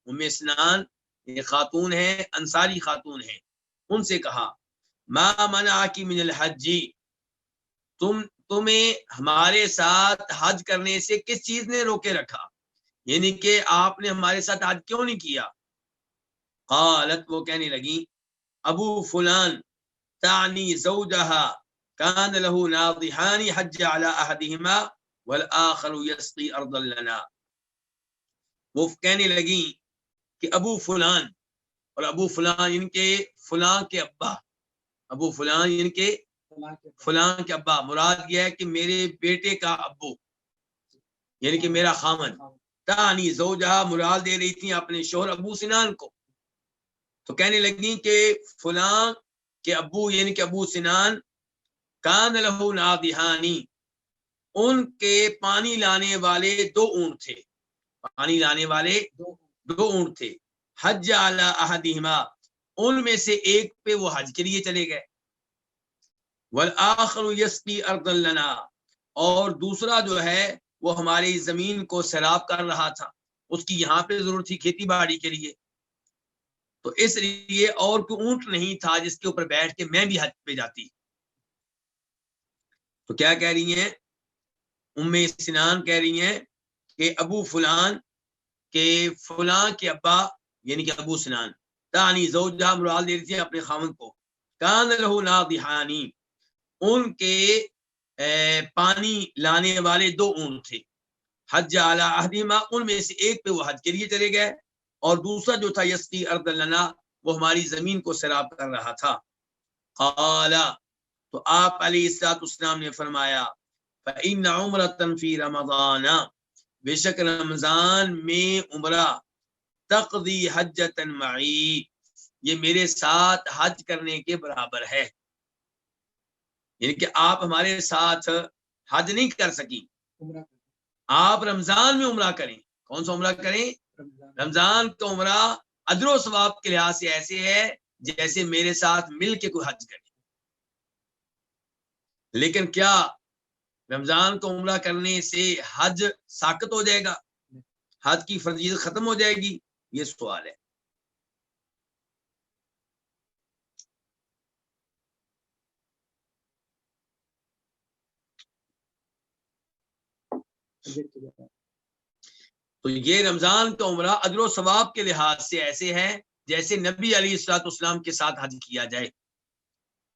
ام سنان یہ خاتون ہیں، انصاری خاتون ہیں، ان سے کہا ما منعک من الحج، تمہیں ہمارے ساتھ حج کرنے سے کس چیز نے روکے رکھا، یعنی کہ آپ نے ہمارے ساتھ حج کیوں نہیں کیا؟ قالت، وہ کہنے لگی ابو فلان تعنی زوجہا کان له ناضحان حج على احدهما والآخر یسقی ارضا لنا. وہ کہنے لگی کہ ابو فلان، اور ابو فلان ان کے فلان کے ابا، ابو فلان ان کے فلان کے ابا، مراد یہ ہے کہ میرے بیٹے کا ابو، یعنی کہ میرا خامن. تانی زوجہ، مراد دے رہی تھی اپنے شوہر ابو سنان کو. تو کہنے لگی کہ فلان کے ابو یعنی کہ ابو سنان کان لہ ناضحانی، ان کے پانی لانے والے 2 اونٹ تھے، پانی لانے والے 2 اونٹ تھے. حج علی احدہما، ان میں سے ایک پہ وہ حج کے لیے چلے گئے. والآخر یسقی ارضا لنا، اور دوسرا جو ہے وہ ہماری زمین کو سیراب کر رہا تھا، اس کی یہاں پہ ضرورت تھی کھیتی باڑی کے لیے، تو اس لیے اور کوئی اونٹ نہیں تھا جس کے اوپر بیٹھ کے میں بھی حج پہ جاتی. تو کیا کہہ رہی ہیں ام سنان؟ کہہ رہی ہیں کہ ابو فلان کے فلان کے ابا یعنی کہ ابو سنان، تانی زوجہ، مراد دے رہی تھی اپنے خاوند کو، کان لہ ناضحانی، ان کے پانی لانے والے 2 اونٹ تھے. حج علی احدہما، ان میں سے ایک پہ وہ حج کے لیے چلے گئے، اور دوسرا جو تھا یسقی ارض لنا، وہ ہماری زمین کو سیراب کر رہا تھا. قال، تو آپ علیہ الصلوۃ والسلام نے فرمایا فإن عمرۃ فی رمضان، بے شک رمضان میں عمرہ، تقضی حجۃ معی، یہ میرے ساتھ حج کرنے کے برابر ہے. یعنی کہ آپ ہمارے ساتھ حج نہیں کر سکی، آپ رمضان میں عمرہ کریں. کون سا عمرہ کریں؟ رمضان کا عمرہ اجر و ثواب کے لحاظ سے ایسے ہے جیسے میرے ساتھ مل کے کوئی حج کرے. لیکن کیا رمضان کو عمرہ کرنے سے حج ساقط ہو جائے گا، حج کی فرضیت ختم ہو جائے گی؟ یہ سوال ہے. تو یہ رمضان کا عمرہ اجر و ثواب کے لحاظ سے ایسے ہے جیسے نبی علیہ الصلوۃ والسلام کے ساتھ حج کیا جائے.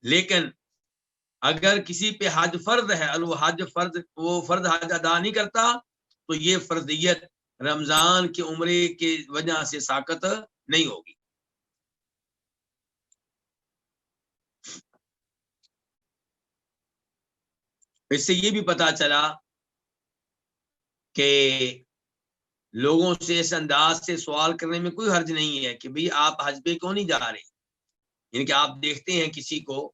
لیکن اگر کسی پہ حج فرض ہے اور وہ فرض حج ادا نہیں کرتا، تو یہ فرضیت رمضان کے عمرے کے وجہ سے ساقط نہیں ہوگی۔ اس سے یہ بھی پتا چلا کہ لوگوں سے اس انداز سے سوال کرنے میں کوئی حرج نہیں ہے کہ بھئی آپ حج پہ کیوں نہیں جا رہے، یعنی کہ آپ دیکھتے ہیں کسی کو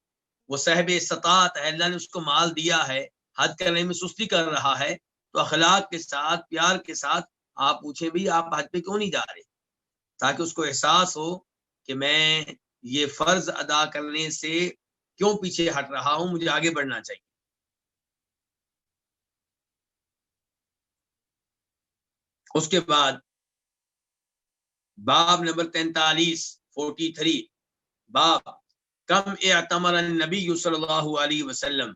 وہ صاحب استطاعت ہے، اللہ نے اس کو مال دیا ہے، حج کرنے میں سستی کر رہا ہے، تو اخلاق کے ساتھ پیار کے ساتھ آپ پوچھیں بھئی آپ حج پہ کیوں نہیں جا رہے، تاکہ اس کو احساس ہو کہ میں یہ فرض ادا کرنے سے کیوں پیچھے ہٹ رہا ہوں، مجھے آگے بڑھنا چاہیے۔ اس کے بعد باب نمبر 43 باب کم اعتمر النبی صلی اللہ علیہ وسلم،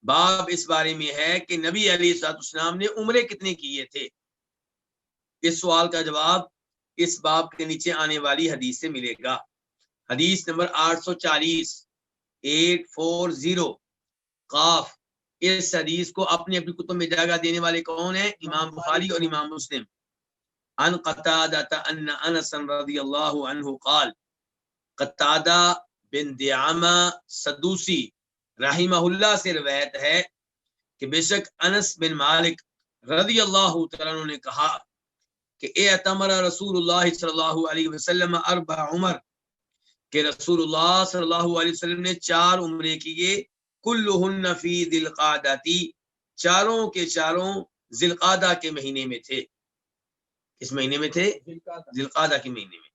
باب اس بارے میں ہے کہ نبی علیہ الصلوۃ والسلام نے عمرے کتنے کیے تھے۔ اس سوال کا جواب اس باب کے نیچے آنے والی حدیث سے ملے گا۔ حدیث نمبر 840 قاف۔ اس حدیث کو اپنی اپنی کتب میں جگہ دینے والے کون ہیں؟ امام بخاری اور امام مسلم۔ عن قتادہ ان انس رضی اللہ عنہ قال، قتادہ بن دعامہ سدوسی رحمہ اللہ سے روایت ہے کہ بے شک انس بن مالک رضی اللہ تعالیٰ عنہ نے کہا کہ اعتمر رسول اللہ صلی اللہ علیہ وسلم 4 عمر، کہ رسول اللہ صلی اللہ علیہ وسلم نے 4 عمرے کیے، کلہن فی ذی القعدہ، چاروں کے چاروں ذی القعدہ کے مہینے میں تھے۔ کس مہینے میں تھے؟ ذی القعدہ کے مہینے میں۔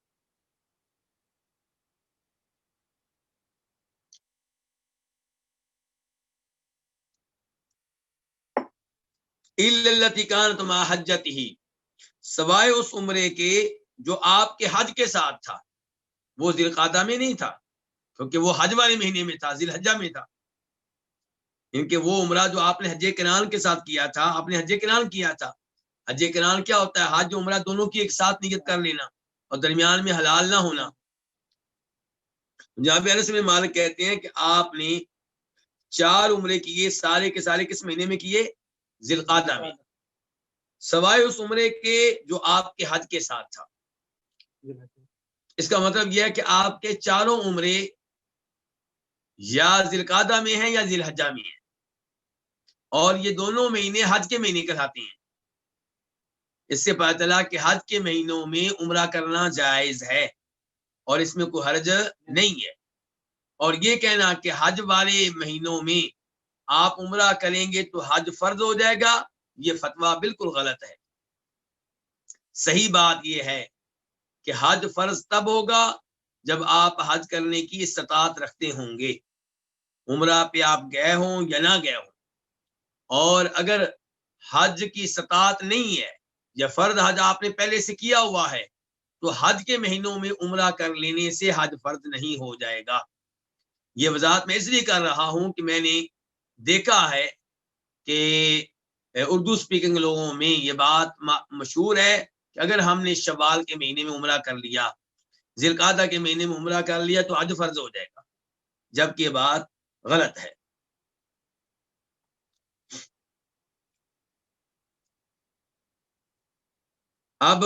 الا التی کانت مع حجتہ، سوائے اس عمرے کے جو آپ کے حج کے ساتھ تھا، وہ ذی القعدہ میں نہیں تھا کیونکہ وہ حج والے مہینے میں تھا، ذی الحجہ میں تھا۔ ان کے وہ عمرہ جو آپ نے حج کنان کے ساتھ کیا تھا، آپ نے حج کنان کیا تھا۔ حج کنان کیا ہوتا ہے؟ حج عمرہ دونوں کی ایک ساتھ نیت کر لینا اور درمیان میں حلال نہ ہونا۔ جہاں پہ انس بن مالک کہتے ہیں کہ آپ نے 4 عمرے کیے، سارے کے سارے کس مہینے میں کیے؟ ذی القعدہ میں، سوائے اس عمرے کے جو آپ کے حج کے ساتھ تھا۔ اس کا مطلب یہ ہے کہ آپ کے 4 عمرے یا ذی القعدہ میں ہیں یا ذی الحجہ میں ہیں، اور یہ دونوں مہینے حج کے مہینے کہلاتے ہیں۔ اس سے پتہ چلا کہ حج کے مہینوں میں عمرہ کرنا جائز ہے اور اس میں کوئی حرج نہیں ہے، اور یہ کہنا کہ حج والے مہینوں میں آپ عمرہ کریں گے تو حج فرض ہو جائے گا، یہ فتویٰ بالکل غلط ہے۔ صحیح بات یہ ہے کہ حج فرض تب ہوگا جب آپ حج کرنے کی استطاعت رکھتے ہوں گے، عمرہ پہ آپ گئے ہوں یا نہ گئے ہوں۔ اور اگر حج کی استطاعت نہیں ہے یا فرض حج آپ نے پہلے سے کیا ہوا ہے تو حج کے مہینوں میں عمرہ کر لینے سے حج فرض نہیں ہو جائے گا۔ یہ وضاحت میں اس لیے کر رہا ہوں کہ میں نے دیکھا ہے کہ اردو سپیکنگ لوگوں میں یہ بات مشہور ہے کہ اگر ہم نے شوال کے مہینے میں عمرہ کر لیا، ذی القعدہ کے مہینے میں عمرہ کر لیا تو حج فرض ہو جائے گا، جبکہ یہ بات غلط ہے۔ اب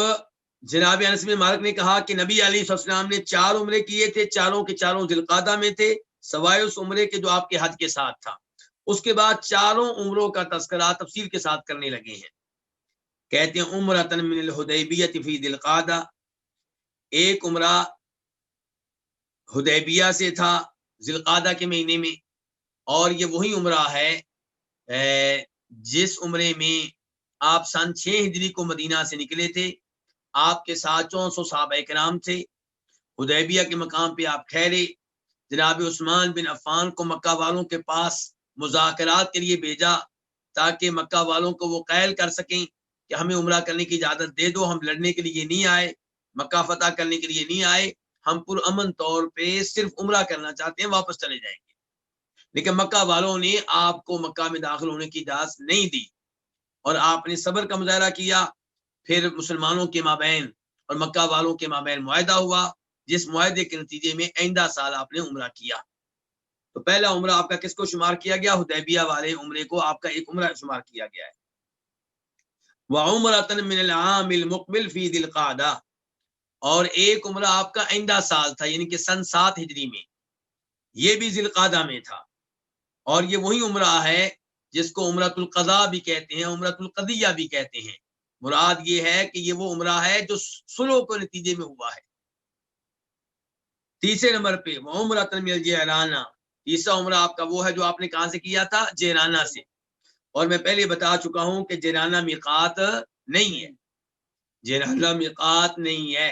جناب انس بن مالک نے کہا کہ نبی علیہ السلام نے 4 عمرے کیے تھے، چاروں کے چاروں ذی القعدہ میں تھے، سوائے اس عمرے کے جو آپ کے حج کے ساتھ تھا۔ اس کے بعد 4 عمروں کا تذکرہ تفصیل کے ساتھ کرنے لگے ہیں۔ کہتے ہیں عمرۃ من الحدیبیہ فی ذی القعدہ، ایک عمرہ حدیبیہ سے تھا ذی القعدہ کے مہینے میں، اور یہ وہی عمرہ ہے جس عمرے میں آپ سن 6 ہجری کو مدینہ سے نکلے تھے، آپ کے ساتھ 400 صحابہ کرام تھے، حدیبیہ کے مقام پہ آپ ٹھہرے، جناب عثمان بن عفان کو مکہ والوں کے پاس مذاکرات کے لیے بھیجا تاکہ مکہ والوں کو وہ قائل کر سکیں کہ ہمیں عمرہ کرنے کی اجازت دے دو، ہم لڑنے کے لیے نہیں آئے، مکہ فتح کرنے کے لیے نہیں آئے، ہم پرامن طور پہ صرف عمرہ کرنا چاہتے ہیں، واپس چلے جائیں گے۔ لیکن مکہ والوں نے آپ کو مکہ میں داخل ہونے کی اجازت نہیں دی، اور آپ نے صبر کا مظاہرہ کیا۔ پھر مسلمانوں کے مابین اور مکہ والوں کے مابین معاہدہ ہوا، جس معاہدے کے نتیجے میں آئندہ سال آپ نے عمرہ کیا۔ تو پہلا عمرہ آپ کا کس کو شمار کیا گیا؟ حدیبیہ والے عمرے کو آپ کا ایک عمرہ شمار کیا گیا ہے۔ وعمرۃ من العام المقبل فی ذی القعدہ، اور ایک عمرہ آپ کا آئندہ سال تھا، یعنی کہ سن 7 ہجری میں، یہ بھی ذی القعدہ میں تھا، اور یہ وہی عمرہ ہے جس کو عمرۃ القضاء بھی کہتے ہیں، عمرۃ القضیہ بھی کہتے ہیں۔ مراد یہ ہے کہ یہ وہ عمرہ ہے جو صلح کے نتیجے میں ہوا ہے۔ تیسرے نمبر پہ عمرۃ من الجعرانہ، تیسرا عمرہ آپ کا وہ ہے جو آپ نے کہاں سے کیا تھا؟ جعرانہ سے، اور میں پہلے بتا چکا ہوں کہ جعرانہ میقات نہیں ہے، جعرانہ میقات نہیں ہے۔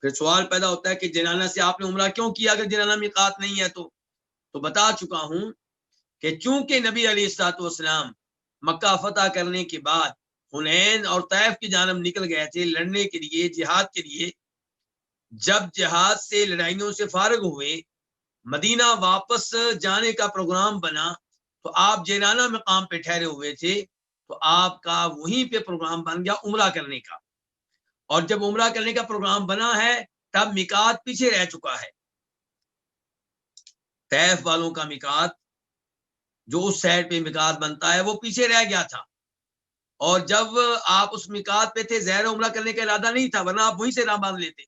پھر سوال پیدا ہوتا ہے کہ جعرانہ سے آپ نے عمرہ کیوں کیا اگر جعرانہ میقات نہیں ہے؟ تو بتا چکا ہوں کہ چونکہ نبی علیہ الصلوۃ والسلام مکہ فتح کرنے کے بعد حنین اور طائف کی جانب نکل گئے تھے لڑنے کے لیے، جہاد کے لیے، جب جہاد سے لڑائیوں سے فارغ ہوئے، مدینہ واپس جانے کا پروگرام بنا، تو آپ جعرانہ مقام پہ ٹھہرے ہوئے تھے، تو آپ کا وہیں پہ پروگرام بن گیا عمرہ کرنے کا، اور جب عمرہ کرنے کا پروگرام بنا ہے تب میقات پیچھے رہ چکا ہے۔ طائف والوں کا میقات جو اس سائڈ پہ میقات بنتا ہے وہ پیچھے رہ گیا تھا، اور جب آپ اس میقات پہ تھے ظاہر عمرہ کرنے کا ارادہ نہیں تھا، ورنہ آپ وہیں سے راہ باندھ لیتے۔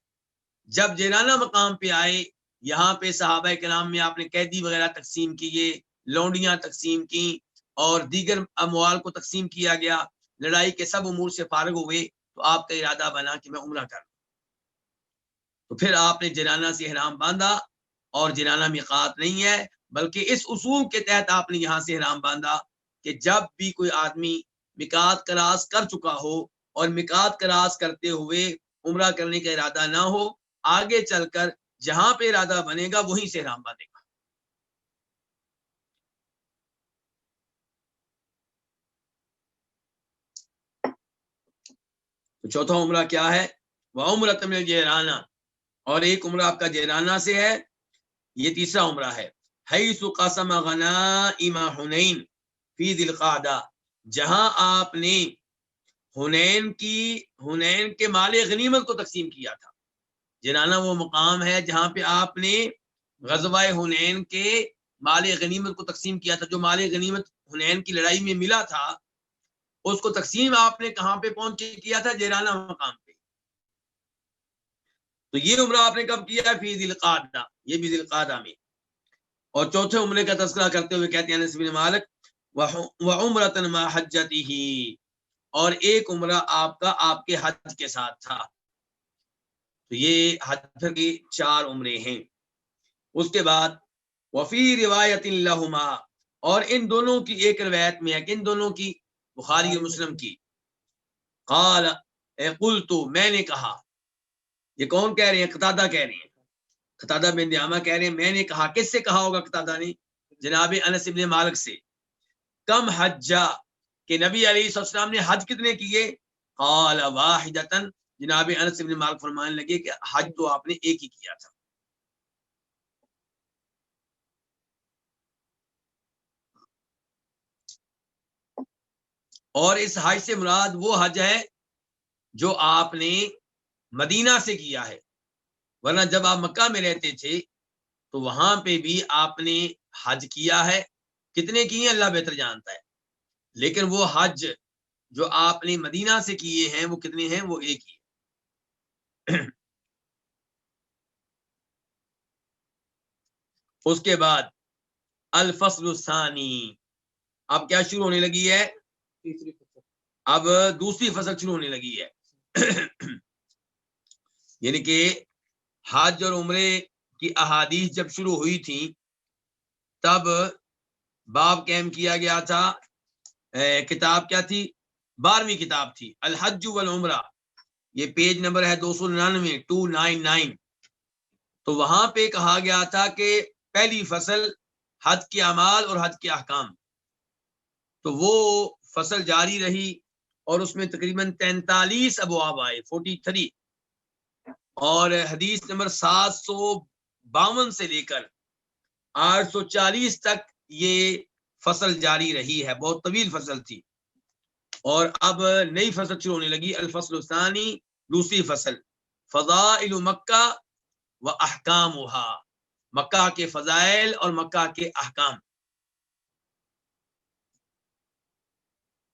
جب جعرانہ مقام پہ آئے، یہاں پہ صحابہ کرام میں آپ نے قیدی وغیرہ تقسیم کیے، لونڈیاں تقسیم کی، اور دیگر اموال کو تقسیم کیا گیا، لڑائی کے سب امور سے فارغ ہوئے، تو آپ کا ارادہ بنا کہ میں عمرہ کروں، تو پھر آپ نے جعرانہ سے احرام باندھا، اور جعرانہ میقات نہیں ہے، بلکہ اس اصول کے تحت آپ نے یہاں سے احرام باندھا کہ جب بھی کوئی آدمی میقات کراس کر چکا ہو اور میقات کراس کرتے ہوئے عمرہ کرنے کا ارادہ نہ ہو، آگے چل کر جہاں پہ ارادہ بنے گا وہیں سے احرام باندھے گا۔ تو چوتھا عمرہ کیا ہے؟ وعمرۃ من الجعرانہ، اور ایک عمرہ آپ کا جعرانہ سے ہے، یہ تیسرا عمرہ ہے۔ حیث قسم غنائم حنین فی ذی القعدہ، جہاں آپ نے حنین کے مال غنیمت کو تقسیم کیا تھا۔ جعرانہ وہ مقام ہے جہاں پہ آپ نے غزوہ حنین کے مال غنیمت کو تقسیم کیا تھا، جو مال غنیمت حنین کی لڑائی میں ملا تھا، اس کو تقسیم آپ نے کہاں پہ پہنچ کے کیا تھا؟ جعرانہ مقام پہ۔ تو یہ عمرہ آپ نے کب کیا ہے؟ فی ذی القعدہ، یہ بھی ذی القعدہ میں۔ اور چوتھے عمرے کا تذکرہ کرتے ہوئے کہتے ہیں انس بن مالک وعمرۃ مع حجتہ، اور ایک عمرہ آپ کا آپ کے حج کے ساتھ تھا۔ تو یہ حج کے 4 عمرے ہیں۔ اس کے بعد وفی روایت لہما، اور ان دونوں کی ایک روایت میں ہے کہ ان دونوں کی، بخاری اور مسلم کی، قال قلت، میں نے کہا، یہ کون کہہ رہے ہیں؟ قتادہ کہہ رہے ہیں، قتادہ بن دعامہ کہہ رہے ہیں میں نے کہا۔ کس سے کہا ہوگا قتادہ نے؟ جناب انس بن مالک سے۔ کم حجہ، کہ نبی علیہ السلام نے حج کتنے کیے؟ قال واحدۃ، جناب انس بن مالک فرمانے لگے کہ حج تو آپ نے ایک ہی کیا تھا۔ اور اس حج سے مراد وہ حج ہے جو آپ نے مدینہ سے کیا ہے، ورنہ جب آپ مکہ میں رہتے تھے تو وہاں پہ بھی آپ نے حج کیا ہے، کتنے کیے اللہ بہتر جانتا ہے، لیکن وہ حج جو آپ نے مدینہ سے کیے ہیں وہ کتنے ہیں؟ وہ ایک ہی۔ اس کے بعد الفصل الثانی، اب کیا شروع ہونے لگی ہے؟ اب دوسری فصل شروع ہونے لگی ہے۔ یعنی کہ حج اور عمرے کی احادیث جب شروع ہوئی تھی تب باب قائم کیا گیا تھا، کتاب کیا تھی؟ 12ویں کتاب تھی الحج والعمرہ، یہ پیج نمبر ہے 299 299۔ تو وہاں پہ کہا گیا تھا کہ پہلی فصل حج کے اعمال اور حج کے احکام، تو وہ فصل جاری رہی، اور اس میں تقریباً 43 ابواب آئے، 43، اور حدیث نمبر 752 سے لے کر 840 تک یہ فصل جاری رہی ہے، بہت طویل فصل تھی۔ اور اب نئی فصل شروع ہونے لگی، الفصل الثانی، دوسری فصل، فضائل مکہ و احکامھا، مکہ کے فضائل اور مکہ کے احکام۔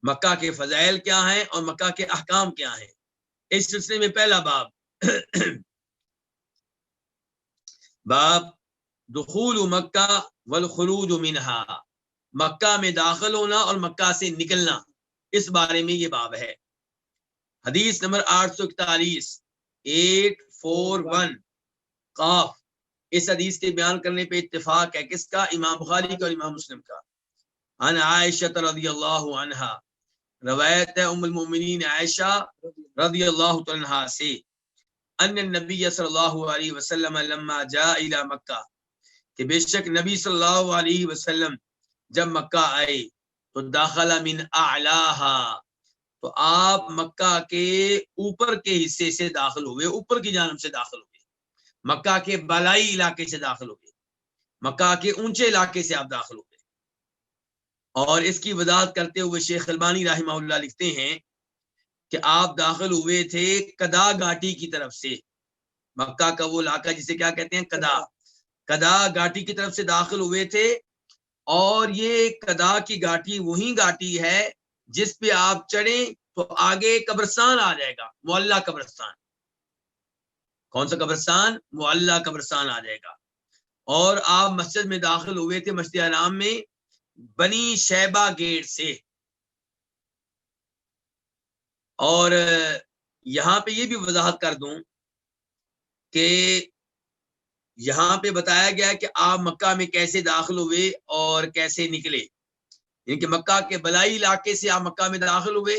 مکہ کے فضائل کیا ہیں اور مکہ کے احکام کیا ہیں؟ اس سلسلے میں پہلا باب باب دخول مکہ والخروج منہا، مکہ میں داخل ہونا اور مکہ سے نکلنا، اس بارے میں یہ باب ہے۔ حدیث نمبر 841 841 قاف، اس حدیث کے بیان کرنے پہ اتفاق ہے کس کا؟ امام بخاری کا اور امام مسلم کا۔ عن عائشہ رضی اللہ عنہا، روایت ہے ام المؤمنین عائشہ رضی اللہ عنہا سے، ان النبی صلی اللہ علیہ وسلم لما جاء الى مکہ، کہ بے شک نبی صلی اللہ علیہ وسلم جب مکہ آئے تو داخل من اعلاها، تو آپ مکہ کے اوپر کے حصے سے داخل ہوئے، اوپر کی جانب سے داخل ہوئے، مکہ کے بالائی علاقے سے داخل ہوئے، مکہ کے اونچے علاقے سے آپ داخل ہوئے۔ اور اس کی وضاحت کرتے ہوئے شیخ البانی رحمہ اللہ لکھتے ہیں کہ آپ داخل ہوئے تھے کدا گھاٹی کی طرف سے، مکہ کا وہ علاقہ جسے کیا کہتے ہیں؟ کدا گھاٹی کی طرف سے داخل ہوئے تھے، اور یہ کدا کی گھاٹی وہی گھاٹی ہے جس پہ آپ چڑھیں تو آگے قبرستان آ جائے گا، معلّہ قبرستان۔ کون سا قبرستان؟ معلّہ قبرستان آ جائے گا۔ اور آپ مسجد میں داخل ہوئے تھے، مسجد حرام میں، بنی شیبہ گیٹ سے۔ اور یہاں پہ یہ بھی وضاحت کر دوں کہ یہاں پہ بتایا گیا کہ آپ مکہ میں کیسے داخل ہوئے اور کیسے نکلے، یعنی کہ مکہ کے بلائی علاقے سے آپ مکہ میں داخل ہوئے،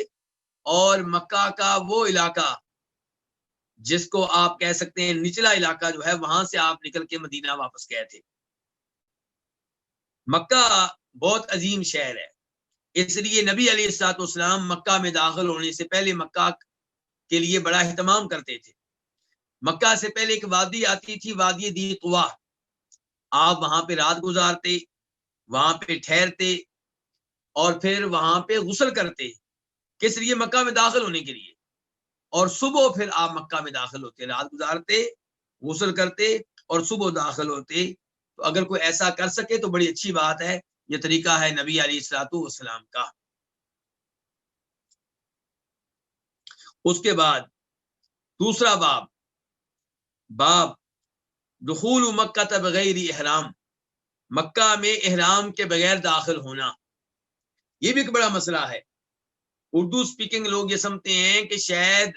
اور مکہ کا وہ علاقہ جس کو آپ کہہ سکتے ہیں نچلا علاقہ جو ہے، وہاں سے آپ نکل کے مدینہ واپس گئے تھے۔ مکہ بہت عظیم شہر ہے، اس لیے نبی علیہ الصلوۃ والسلام مکہ میں داخل ہونے سے پہلے مکہ کے لیے بڑا اہتمام کرتے تھے۔ مکہ سے پہلے ایک وادی آتی تھی، وادی دی طوا، آپ وہاں پہ رات گزارتے، وہاں پہ ٹھہرتے، اور پھر وہاں پہ غسل کرتے، کس لیے؟ مکہ میں داخل ہونے کے لیے۔ اور صبح پھر آپ مکہ میں داخل ہوتے، رات گزارتے، غسل کرتے، اور صبح داخل ہوتے۔ تو اگر کوئی ایسا کر سکے تو بڑی اچھی بات ہے، یہ طریقہ ہے نبی علیہ الصلوۃ والسلام کا۔ اس کے بعد دوسرا باب، باب دخول مکہ بغیر احرام، مکہ میں احرام کے بغیر داخل ہونا، یہ بھی ایک بڑا مسئلہ ہے۔ اردو سپیکنگ لوگ یہ سمجھتے ہیں کہ شاید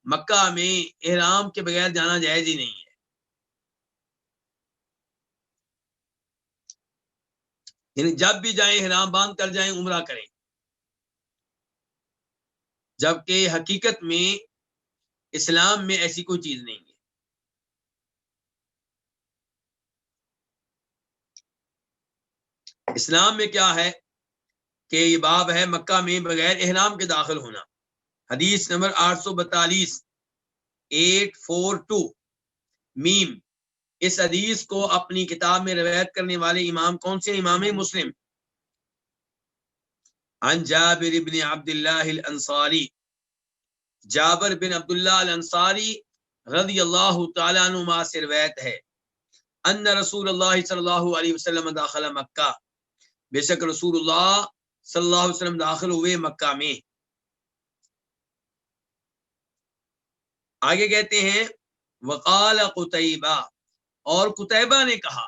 مکہ میں احرام کے بغیر جانا جائز ہی نہیں ہے۔ یعنی جب بھی جائیں احرام باندھ کر جائیں، عمرہ کریں، جبکہ حقیقت میں اسلام میں ایسی کوئی چیز نہیں ہے۔ اسلام میں کیا ہے کہ یہ باب ہے مکہ میں بغیر احرام کے داخل ہونا۔ حدیث نمبر 842 842 میم، اس حدیث کو اپنی کتاب میں روایت کرنے والے امام کون سے؟ امام مسلم۔ عن جابر بن عبداللہ الانصاری، جابر بن عبداللہ الانصاری رضی اللہ تعالیٰ عنہما سے روایت ہے، ان رسول اللہ صلی اللہ علیہ وسلم داخل مکہ، بے شک رسول اللہ صلی اللہ علیہ وسلم داخل ہوئے مکہ میں۔ آگے کہتے ہیں وقال قتیبہ، اور قتیبہ نے کہا۔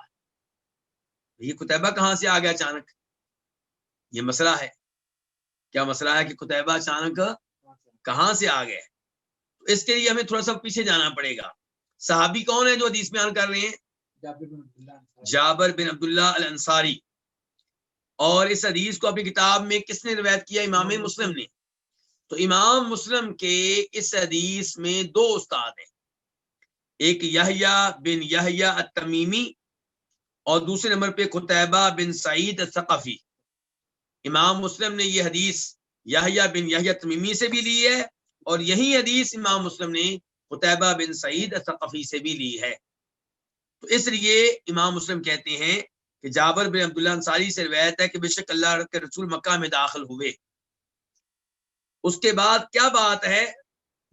یہ قتیبہ کہاں سے آ گیا اچانک؟ یہ مسئلہ ہے۔ کیا مسئلہ ہے کہ قتیبہ اچانک کہاں سے آ گئے؟ تو اس کے لیے ہمیں تھوڑا سا پیچھے جانا پڑے گا۔ صحابی کون ہے جو حدیث بیان کر رہے ہیں؟ جابر بن عبداللہ الانصاری۔ اور اس حدیث کو اپنی کتاب میں کس نے روایت کیا؟ امام مسلم نے۔ تو امام مسلم کے اس حدیث میں دو استاد ہیں، ایک یحییٰ بن یحییٰ التمیمی، اور دوسرے نمبر پہ قتیبہ بن سعید الثقفی۔ امام مسلم نے یہ حدیث یحییٰ بن یحییٰ التمیمی سے بھی لی ہے، اور یہی حدیث امام مسلم نے قتیبہ بن سعید الثقفی سے بھی لی ہے۔ تو اس لیے امام مسلم کہتے ہیں کہ جابر بن عبداللہ انصاری سے روایت ہے کہ بے شک اللہ کے رسول مکہ میں داخل ہوئے۔ اس کے بعد کیا بات ہے؟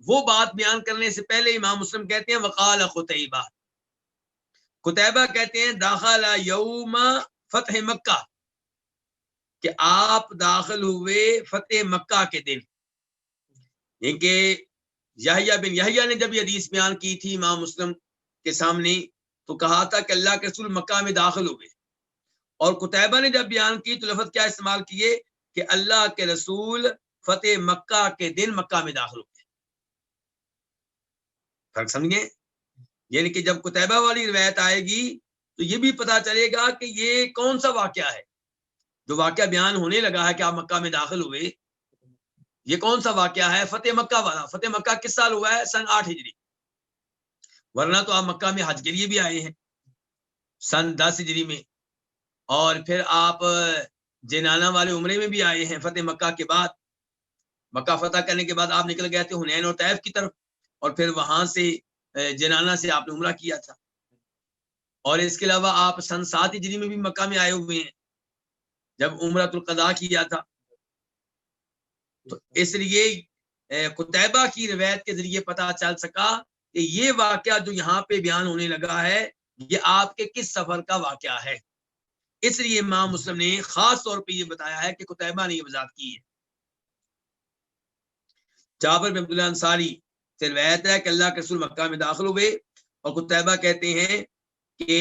وہ بات بیان کرنے سے پہلے امام مسلم کہتے ہیں وقال قتیبہ، قتیبہ کہتے ہیں داخل یوم فتح مکہ، کہ آپ داخل ہوئے فتح مکہ کے دن، یعنی کہ یحییٰ بن یحییٰ نے جب یہ حدیث بیان کی تھی امام مسلم کے سامنے تو کہا تھا کہ اللہ کے رسول مکہ میں داخل ہوئے، اور قتیبہ نے جب بیان کی تو لفظ کیا استعمال کیے کہ اللہ کے رسول فتح مکہ کے دن مکہ میں داخل ہوئے۔ فرق سمجھیں؟ یعنی کہ جب قتیبہ والی روایت آئے گی تو یہ بھی پتا چلے گا کہ یہ کون سا واقعہ ہے جو واقعہ بیان ہونے لگا ہے کہ آپ مکہ میں داخل ہوئے، یہ کون سا واقعہ ہے؟ فتح مکہ والا۔ فتح مکہ کس سال ہوا ہے؟ سن 8 ہجری، ورنہ تو آپ مکہ میں حج کے لیے بھی آئے ہیں سن 10 ہجری میں، اور پھر آپ جنانہ والے عمرے میں بھی آئے ہیں فتح مکہ کے بعد۔ مکہ فتح کرنے کے بعد آپ نکل گئے تھے حنین اور طائف کی طرف، اور پھر وہاں سے جنانہ سے آپ نے عمرہ کیا تھا، اور اس کے علاوہ آپ سن 7 ہجری میں بھی مکہ میں آئے ہوئے ہیں جب عمرۃ القضاء کیا تھا۔ تو اس لیے قتیبہ کی روایت کے ذریعے پتہ چل سکا کہ یہ واقعہ جو یہاں پہ بیان ہونے لگا ہے یہ آپ کے کس سفر کا واقعہ ہے، اس لیے امام مسلم نے خاص طور پہ یہ بتایا ہے کہ قتیبہ نے یہ وضاحت کی ہے۔ جابر بن عبداللہ انصاری سے روایت ہے کہ اللہ کے رسول مکہ میں داخل ہوئے، اور قتیبہ کہتے ہیں کہ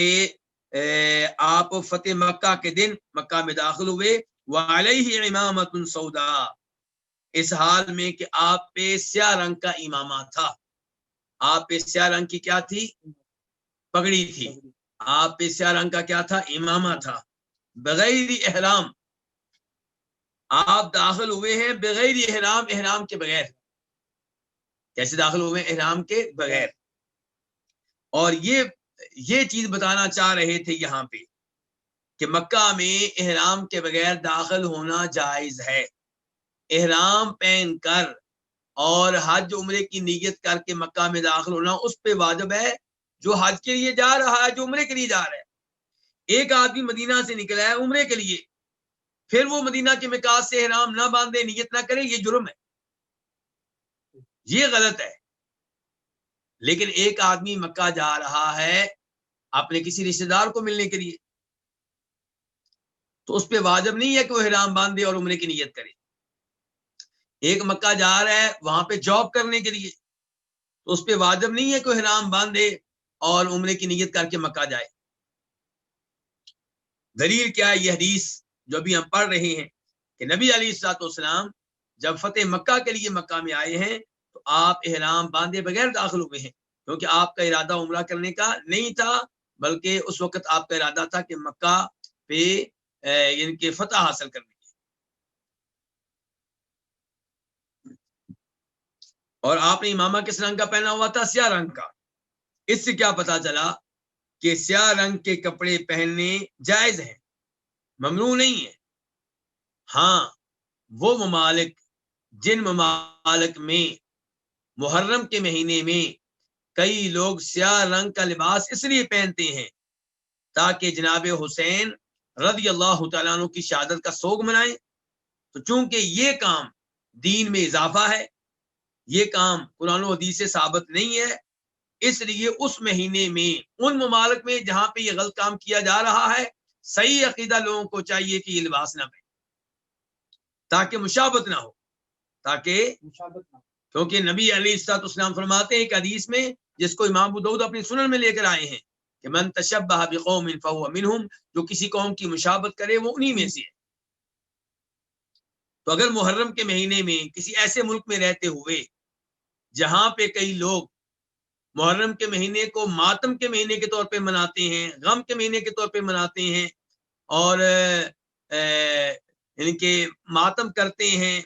آپ فتح مکہ کے دن مکہ میں داخل ہوئے، وعلیہ امامۃ سوداء، اس حال میں کہ آپ پہ سیاہ رنگ کا امامہ تھا۔ آپ پہ سیاہ رنگ کی کیا تھی؟ پگڑی تھی۔ آپ پہ سیاہ رنگ کا کیا تھا؟ امامہ تھا۔ بغیر احرام آپ داخل ہوئے ہیں، بغیر احرام، احرام کے بغیر۔ کیسے داخل ہوئے؟ احرام کے بغیر۔ اور یہ چیز بتانا چاہ رہے تھے یہاں پہ کہ مکہ میں احرام کے بغیر داخل ہونا جائز ہے۔ احرام پہن کر اور حج عمرے کی نیت کر کے مکہ میں داخل ہونا اس پہ واجب ہے جو حج کے لیے جا رہا ہے، جو عمرے کے لیے جا رہا ہے۔ ایک آدمی مدینہ سے نکلا ہے عمرے کے لیے، پھر وہ مدینہ کے میقات سے احرام نہ باندھے، نیت نہ کرے، یہ جرم ہے، یہ غلط ہے۔ لیکن ایک آدمی مکہ جا رہا ہے اپنے کسی رشتہ دار کو ملنے کے لیے، تو اس پہ واجب نہیں ہے کہ وہ احرام باندھے اور عمرے کی نیت کرے۔ ایک مکہ جا رہا ہے وہاں پہ جاب کرنے کے لیے، تو اس پہ واجب نہیں ہے کہ احرام باندھے اور عمرے کی نیت کر کے مکہ جائے۔ دلیل کیا ہے؟ یہ حدیث جو بھی ہم پڑھ رہے ہیں کہ نبی علیہ الصلوۃ والسلام جب فتح مکہ کے لیے مکہ میں آئے ہیں تو آپ احرام باندھے بغیر داخل ہوئے ہیں، کیونکہ آپ کا ارادہ عمرہ کرنے کا نہیں تھا، بلکہ اس وقت آپ کا ارادہ تھا کہ مکہ پہ ان کے فتح حاصل کرنے کی۔ اور آپ نے امامہ کس رنگ کا پہنا ہوا تھا؟ سیاہ رنگ کا۔ اس سے کیا پتا چلا کہ سیاہ رنگ کے کپڑے پہننے جائز ہیں، ممنوع نہیں ہے۔ ہاں وہ ممالک جن ممالک میں محرم کے مہینے میں کئی لوگ سیاہ رنگ کا لباس اس لیے پہنتے ہیں تاکہ جناب حسین رضی اللہ تعالیٰ عنہ کی شہادت کا سوگ منائیں، تو چونکہ یہ کام دین میں اضافہ ہے، یہ کام قرآن و حدیث سے ثابت نہیں ہے، اس لیے اس مہینے میں ان ممالک میں جہاں پہ یہ غلط کام کیا جا رہا ہے صحیح عقیدہ لوگوں کو چاہیے کہ یہ لباس نہ پہنے تاکہ مشابہت نہ ہو، کیونکہ نبی علیہ الصلوۃ والسلام فرماتے ہیں ایک حدیث میں جس کو امام ابو داؤد اپنی سنن میں لے کر آئے ہیں کہ من تشبہ بقوم فهو منهم، جو کسی قوم کی مشابہت کرے وہ انہی میں سے ہے۔ تو اگر محرم کے مہینے میں کسی ایسے ملک میں رہتے ہوئے جہاں پہ کئی لوگ محرم کے مہینے کو ماتم کے مہینے کے طور پہ مناتے ہیں، غم کے مہینے کے طور پہ مناتے ہیں، اور ان کے ماتم کرتے ہیں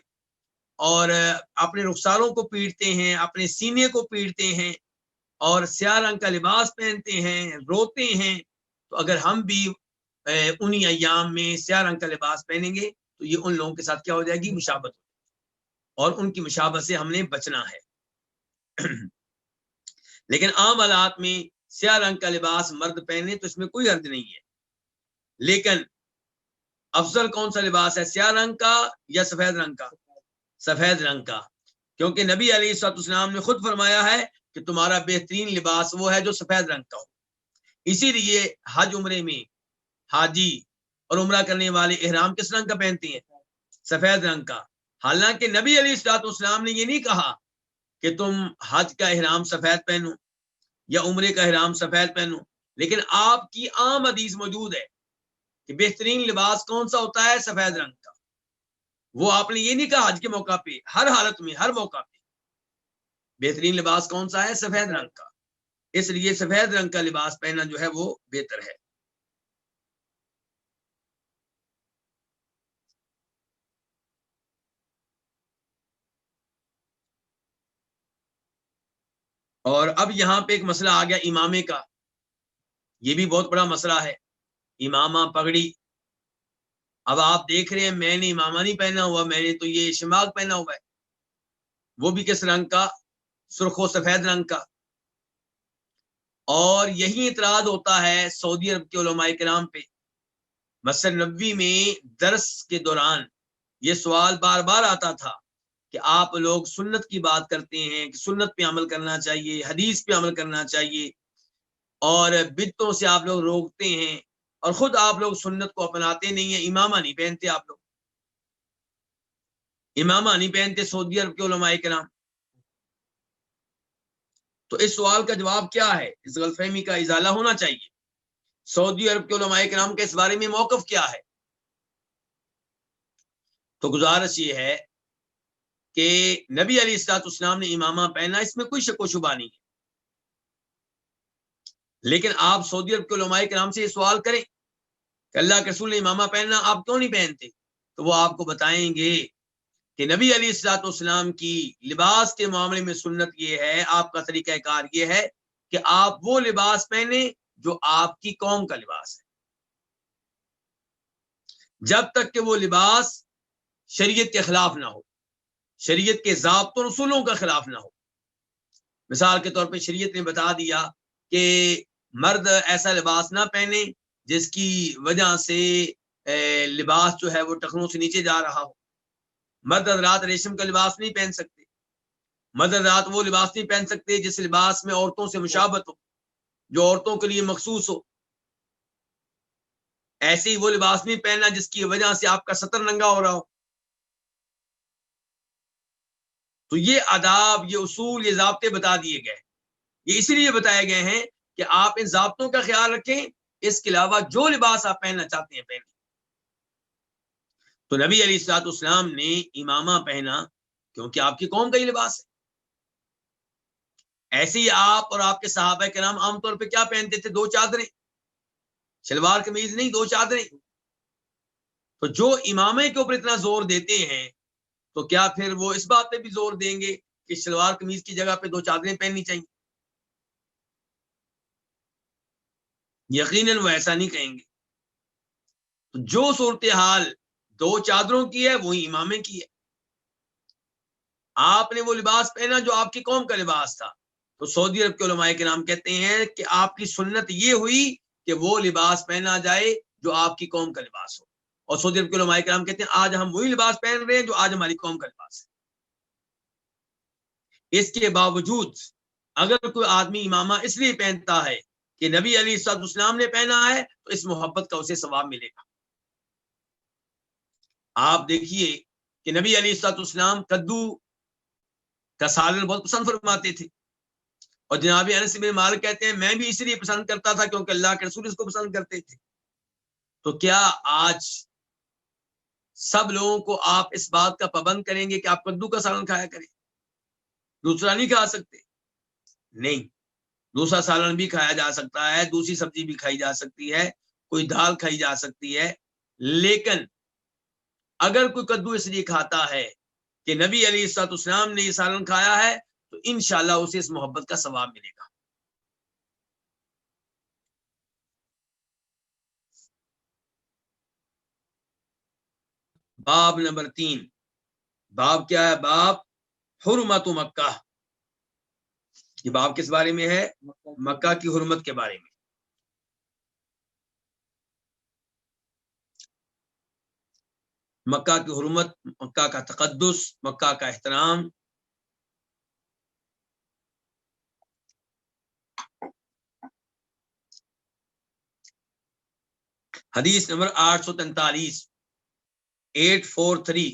اور اپنے رخساروں کو پیٹتے ہیں، اپنے سینے کو پیٹتے ہیں اور سیاہ رنگ کا لباس پہنتے ہیں، روتے ہیں، تو اگر ہم بھی انہی ایام میں سیاہ رنگ کا لباس پہنیں گے تو یہ ان لوگوں کے ساتھ کیا ہو جائے گی؟ مشابہت، اور ان کی مشابہت سے ہم نے بچنا ہے۔ لیکن عام حالات میں سیاہ رنگ کا لباس مرد پہنے تو اس میں کوئی حرج نہیں ہے، لیکن افضل کون سا لباس ہے؟ سیاہ رنگ کا یا سفید رنگ کا؟ سفید رنگ کا، کیونکہ نبی علیہ الصلوۃ والسلام نے خود فرمایا ہے کہ تمہارا بہترین لباس وہ ہے جو سفید رنگ کا ہو۔ اسی لیے حج عمرے میں حاجی اور عمرہ کرنے والے احرام کس رنگ کا پہنتے ہیں؟ سفید رنگ کا۔ حالانکہ نبی علیہ الصلوۃ والسلام نے یہ نہیں کہا کہ کہ تم حج کا احرام سفید پہنو یا عمرے کا احرام سفید پہنو، لیکن آپ کی عام حدیث موجود ہے کہ بہترین لباس کون سا ہوتا ہے؟ سفید رنگ کا۔ وہ آپ نے یہ نہیں کہا حج کے موقع پہ، ہر حالت میں، ہر موقع پہ بہترین لباس کون سا ہے؟ سفید رنگ کا۔ اس لیے سفید رنگ کا لباس پہننا جو ہے وہ بہتر ہے۔ اور اب یہاں پہ ایک مسئلہ آ گیا امامے کا، یہ بھی بہت بڑا مسئلہ ہے، امامہ پگڑی۔ اب آپ دیکھ رہے ہیں میں نے امامہ نہیں پہنا ہوا، میں نے تو یہ شماغ پہنا ہوا ہے، وہ بھی کس رنگ کا؟ سرخ و سفید رنگ کا۔ اور یہی اعتراض ہوتا ہے سعودی عرب کے علماء کرام پہ۔ مسجد نبوی میں درس کے دوران یہ سوال بار بار آتا تھا کہ آپ لوگ سنت کی بات کرتے ہیں کہ سنت پہ عمل کرنا چاہیے، حدیث پہ عمل کرنا چاہیے، اور بدعتوں سے آپ لوگ روکتے ہیں، اور خود آپ لوگ سنت کو اپناتے نہیں ہیں، امامہ نہیں پہنتے، آپ لوگ امامہ نہیں پہنتے سعودی عرب کے علماء کرام۔ تو اس سوال کا جواب کیا ہے؟ اس غلط فہمی کا ازالہ ہونا چاہیے۔ سعودی عرب کے علماء کرام کے اس بارے میں موقف کیا ہے؟ تو گزارش یہ ہے کہ نبی علیہ الصلوۃ والسلام نے امامہ پہنا، اس میں کوئی شک و شبہ نہیں ہے، لیکن آپ سعودی عرب کے علماء کرام سے یہ سوال کریں کہ اللہ کے رسول نے امامہ پہننا، آپ کیوں نہیں پہنتے؟ تو وہ آپ کو بتائیں گے کہ نبی علیہ الصلوۃ والسلام کی لباس کے معاملے میں سنت یہ ہے، آپ کا طریقہ کار یہ ہے کہ آپ وہ لباس پہنے جو آپ کی قوم کا لباس ہے، جب تک کہ وہ لباس شریعت کے خلاف نہ ہو، شریعت کے ضابط و رسولوں کا خلاف نہ ہو۔ مثال کے طور پہ شریعت نے بتا دیا کہ مرد ایسا لباس نہ پہنے جس کی وجہ سے لباس جو ہے وہ ٹخنوں سے نیچے جا رہا ہو۔ مرد حضرات ریشم کا لباس نہیں پہن سکتے، مرد حضرات وہ لباس نہیں پہن سکتے جس لباس میں عورتوں سے مشابہت ہو، جو عورتوں کے لیے مخصوص ہو۔ ایسے ہی وہ لباس نہیں پہننا جس کی وجہ سے آپ کا ستر ننگا ہو رہا ہو۔ تو یہ آداب، یہ اصول، یہ ضابطے بتا دیے گئے، یہ اسی لیے بتائے گئے ہیں کہ آپ ان ضابطوں کا خیال رکھیں، اس کے علاوہ جو لباس آپ پہننا چاہتے ہیں پہنیں۔ تو نبی علیہ الصلوۃ والسلام نے امامہ پہنا کیونکہ آپ کی قوم کا ہی لباس ہے۔ ایسے ہی آپ اور آپ کے صحابہ کرام عام طور پہ کیا پہنتے تھے؟ دو چادریں، شلوار قمیض نہیں، دو چادریں۔ تو جو امامے کے اوپر اتنا زور دیتے ہیں تو کیا پھر وہ اس بات پہ بھی زور دیں گے کہ شلوار قمیض کی جگہ پہ دو چادریں پہننی چاہیے؟ یقیناً وہ ایسا نہیں کہیں گے۔ تو جو صورتحال دو چادروں کی ہے وہی امامے کی ہے۔ آپ نے وہ لباس پہنا جو آپ کی قوم کا لباس تھا، تو سعودی عرب کے علماء کرام کہتے ہیں کہ آپ کی سنت یہ ہوئی کہ وہ لباس پہنا جائے جو آپ کی قوم کا لباس ہو، اور سعودی عرب کے علماء کرام کہتے ہیں آج ہم وہی لباس پہن رہے ہیں جو آج ہماری قوم کا لباس ہے۔ اس کے باوجود اگر کوئی آدمی امامہ اس لیے پہنتا ہے کہ نبی علیہ الصلوۃ والسلام نے پہنا ہے تو اس محبت کا اسے ثواب ملے گا۔ آپ دیکھیے کہ نبی علیہ الصلوۃ والسلام کدو کا سالن بہت پسند فرماتے تھے، اور جناب انس بن مالک کہتے ہیں میں بھی اس لیے پسند کرتا تھا کیونکہ اللہ کے رسول اس کو پسند کرتے تھے۔ تو کیا آج سب لوگوں کو آپ اس بات کا پابند کریں گے کہ آپ کدو کا سالن کھایا کریں، دوسرا نہیں کھا سکتے؟ نہیں، دوسرا سالن بھی کھایا جا سکتا ہے، دوسری سبزی بھی کھائی جا سکتی ہے، کوئی دال کھائی جا سکتی ہے، لیکن اگر کوئی کدو اس لیے کھاتا ہے کہ نبی علیہ الصلوۃ والسلام نے یہ سالن کھایا ہے تو انشاءاللہ اسے اس محبت کا ثواب ملے گا۔ باب نمبر 3، باب کیا ہے؟ باب حرمت مکہ۔ یہ باب کس بارے میں ہے؟ مکہ کی حرمت کے بارے میں۔ مکہ کی حرمت، مکہ کا تقدس، مکہ کا احترام۔ حدیث نمبر 843، 843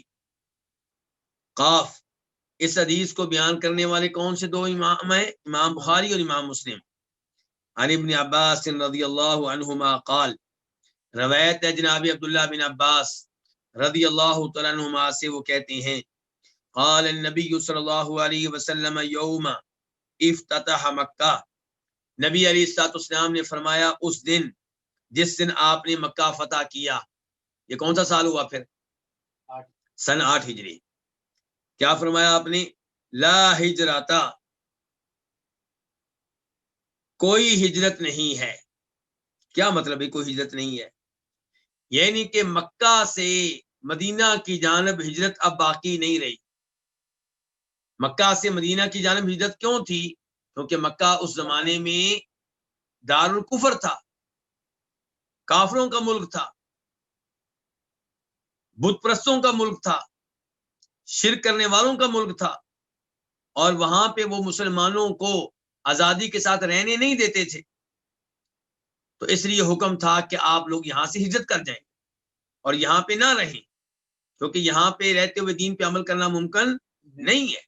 قاف اس حدیث کو بیان کرنے والے کون سے دو امام ہیں؟ امام بخاری اور امام مسلم۔ عن ابن عباس رضی اللہ عنہما قال، روایت ہے جناب عبداللہ بن عباس رضی اللہ تعالیٰ عنہما سے، وہ کہتے ہیں قال النبی صلی اللہ علیہ وسلم یوم افتتح مکہ، نبی علیہ الصلوۃ والسلام نے فرمایا اس دن جس دن آپ نے مکہ فتح کیا۔ یہ کون سا سال ہوا پھر؟ سن 8 ہجری۔ کیا فرمایا آپ نے؟ لا ہجرتا، کوئی ہجرت نہیں ہے۔ کیا مطلب ہے کوئی ہجرت نہیں ہے؟ یعنی کہ مکہ سے مدینہ کی جانب ہجرت اب باقی نہیں رہی۔ مکہ سے مدینہ کی جانب ہجرت کیوں تھی؟ کیونکہ مکہ اس زمانے میں دار الکفر تھا، کافروں کا ملک تھا، بت پرستوں کا ملک تھا، شرک کرنے والوں کا ملک تھا، اور وہاں پہ وہ مسلمانوں کو آزادی کے ساتھ رہنے نہیں دیتے تھے۔ تو اس لیے حکم تھا کہ آپ لوگ یہاں سے ہجرت کر جائیں اور یہاں پہ نہ رہیں، کیونکہ یہاں پہ رہتے ہوئے دین پہ عمل کرنا ممکن نہیں ہے۔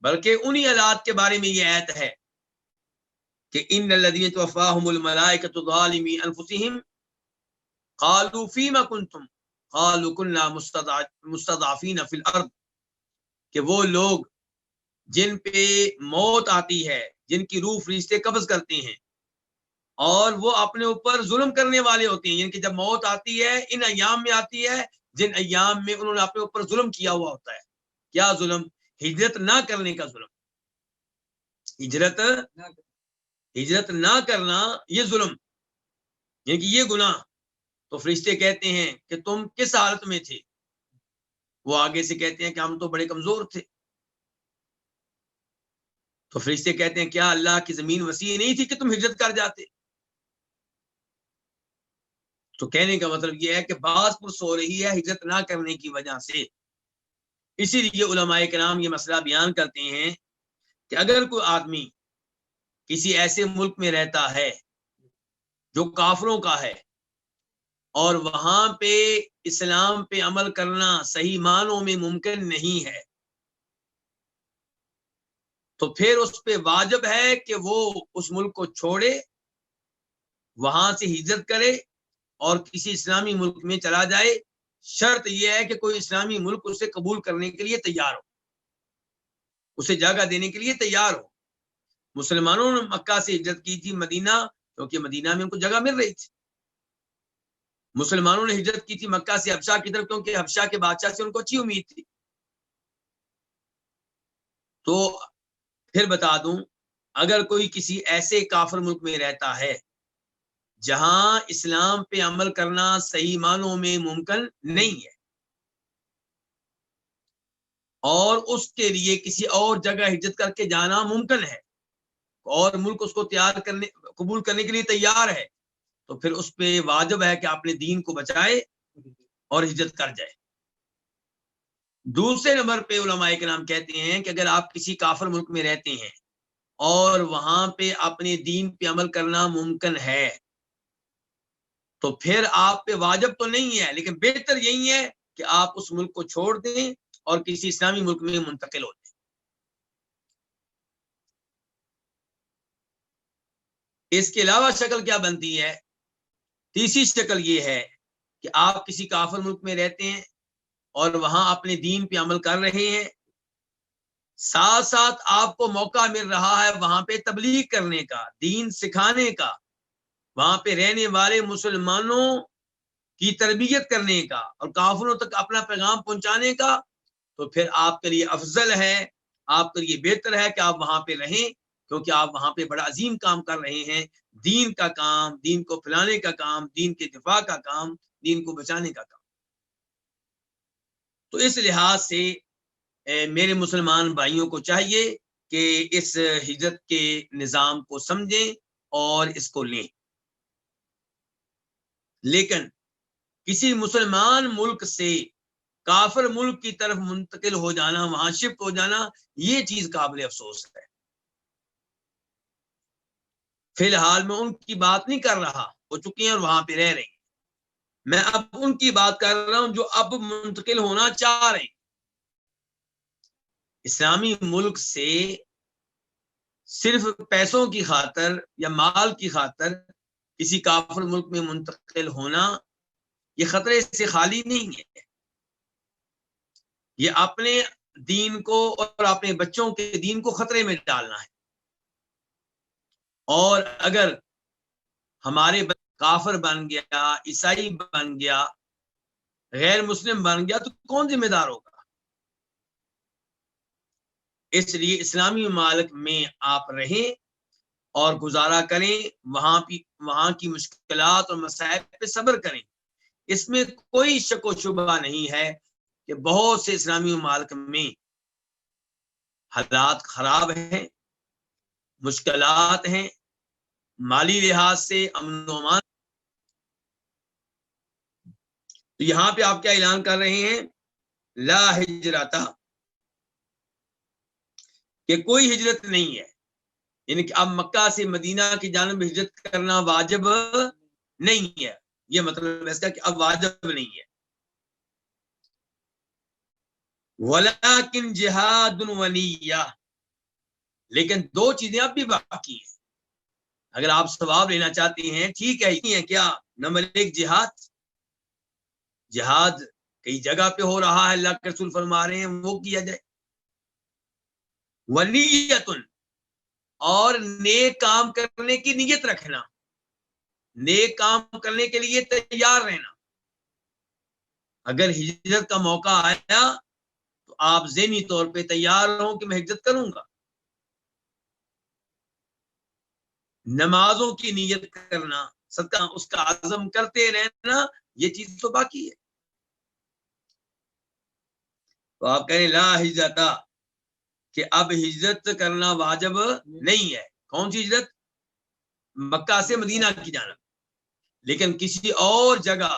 بلکہ انہی حالات کے بارے میں یہ آیت ہے کہ ان الذین توفاہم الملائکۃ ظالمی انفسہم قالوا فیما کنتم قالوا کنا مستضعفین فی الارض، کہ وہ لوگ جن پہ موت آتی ہے، جن کی روح فرشتے قبض کرتے ہیں اور وہ اپنے اوپر ظلم کرنے والے ہوتے ہیں، یعنی کہ جب موت آتی ہے ان ایام میں آتی ہے جن ایام میں انہوں نے اپنے اوپر ظلم کیا ہوا ہوتا ہے۔ کیا ظلم؟ ہجرت نہ کرنے کا ظلم۔ ہجرت نہ کرنا یہ ظلم، یعنی کہ یہ گناہ۔ تو فرشتے کہتے ہیں کہ تم کس حالت میں تھے؟ وہ آگے سے کہتے ہیں کہ ہم تو بڑے کمزور تھے۔ تو فرشتے کہتے ہیں کیا اللہ کی زمین وسیع نہیں تھی کہ تم ہجرت کر جاتے؟ تو کہنے کا مطلب یہ ہے کہ بعض پرس ہو رہی ہے ہجرت نہ کرنے کی وجہ سے۔ اسی لیے علماء کرام یہ مسئلہ بیان کرتے ہیں کہ اگر کوئی آدمی کسی ایسے ملک میں رہتا ہے جو کافروں کا ہے اور وہاں پہ اسلام پہ عمل کرنا صحیح معنوں میں ممکن نہیں ہے، تو پھر اس پہ واجب ہے کہ وہ اس ملک کو چھوڑے، وہاں سے ہجرت کرے اور کسی اسلامی ملک میں چلا جائے۔ شرط یہ ہے کہ کوئی اسلامی ملک اسے قبول کرنے کے لیے تیار ہو، اسے جگہ دینے کے لیے تیار ہو۔ مسلمانوں نے مکہ سے ہجرت کی تھی مدینہ، کیونکہ مدینہ میں ان کو جگہ مل رہی تھی۔ مسلمانوں نے ہجرت کی تھی مکہ سے حبشہ کی طرف، کیونکہ حبشہ کے بادشاہ سے ان کو اچھی امید تھی۔ تو پھر بتا دوں، اگر کوئی کسی ایسے کافر ملک میں رہتا ہے جہاں اسلام پہ عمل کرنا صحیح معنوں میں ممکن نہیں ہے اور اس کے لیے کسی اور جگہ ہجرت کر کے جانا ممکن ہے اور ملک اس کو قبول کرنے کے لیے تیار ہے، تو پھر اس پہ واجب ہے کہ اپنے دین کو بچائے اور ہجرت کر جائے۔ دوسرے نمبر پہ علماء کرام کہتے ہیں کہ اگر آپ کسی کافر ملک میں رہتے ہیں اور وہاں پہ اپنے دین پہ عمل کرنا ممکن ہے تو پھر آپ پہ واجب تو نہیں ہے، لیکن بہتر یہی ہے کہ آپ اس ملک کو چھوڑ دیں اور کسی اسلامی ملک میں منتقل ہو جائیں۔ اس کے علاوہ شکل کیا بنتی ہے؟ تیسری شکل یہ ہے کہ آپ کسی کافر ملک میں رہتے ہیں اور وہاں اپنے دین پہ عمل کر رہے ہیں، ساتھ ساتھ آپ کو موقع مل رہا ہے وہاں پہ تبلیغ کرنے کا، دین سکھانے کا، وہاں پہ رہنے والے مسلمانوں کی تربیت کرنے کا اور کافروں تک اپنا پیغام پہنچانے کا، تو پھر آپ کے لیے افضل ہے، آپ کے لیے بہتر ہے کہ آپ وہاں پہ رہیں، کیونکہ آپ وہاں پہ بڑا عظیم کام کر رہے ہیں، دین کا کام، دین کو پھیلانے کا کام، دین کے دفاع کا کام، دین کو بچانے کا کام۔ تو اس لحاظ سے میرے مسلمان بھائیوں کو چاہیے کہ اس ہجرت کے نظام کو سمجھیں اور اس کو لیں۔ لیکن کسی مسلمان ملک سے کافر ملک کی طرف منتقل ہو جانا، وہاں شفٹ ہو جانا، یہ چیز قابل افسوس ہے۔ فی الحال میں ان کی بات نہیں کر رہا، ہو چکی ہیں اور وہاں پہ رہ رہے ہیں۔ میں اب ان کی بات کر رہا ہوں جو اب منتقل ہونا چاہ رہے ہیں۔ اسلامی ملک سے صرف پیسوں کی خاطر یا مال کی خاطر کسی کافر ملک میں منتقل ہونا یہ خطرے سے خالی نہیں ہے. یہ اپنے دین کو اور اپنے بچوں کے دین کو خطرے میں ڈالنا ہے. اور اگر ہمارے کافر بن گیا، عیسائی بن گیا، غیر مسلم بن گیا تو کون ذمہ دار ہوگا؟ اس لیے اسلامی ممالک میں آپ رہیں اور گزارا کریں، وہاں کی مشکلات اور مسائل پہ صبر کریں. اس میں کوئی شک و شبہ نہیں ہے کہ بہت سے اسلامی ممالک میں حالات خراب ہیں، مشکلات ہیں، مالی لحاظ سے امن و امان. تو یہاں پہ آپ کیا اعلان کر رہے ہیں؟ لا ہجرت، کہ کوئی ہجرت نہیں ہے. یعنی کہ اب مکہ سے مدینہ کی جانب ہجرت کرنا واجب نہیں ہے. یہ مطلب ہے اس کا کہ اب واجب نہیں ہے. وَلَكِنْ جِهَادٌ وَنِيَّةٌ، لیکن دو چیزیں اب بھی باقی ہیں. اگر آپ ثواب لینا چاہتے ہیں ٹھیک ہے کیا؟ نمبر 1 جہاد کئی جگہ پہ ہو رہا ہے، اللہ کے رسول فرما رہے ہیں وہ کیا جائے. وَنِيَّةٌ، اور نیک کام کرنے کی نیت رکھنا، نیک کام کرنے کے لیے تیار رہنا. اگر ہجرت کا موقع آیا تو آپ ذہنی طور پہ تیار ہوں کہ میں ہجرت کروں گا. نمازوں کی نیت کرنا، صدقہ اس کا عزم کرتے رہنا، یہ چیز تو باقی ہے. تو آپ کہیں لا ہجرت، کہ اب ہجرت کرنا واجب نہیں ہے. کون سی ہجرت؟ مکہ سے مدینہ کی جانب. لیکن کسی اور جگہ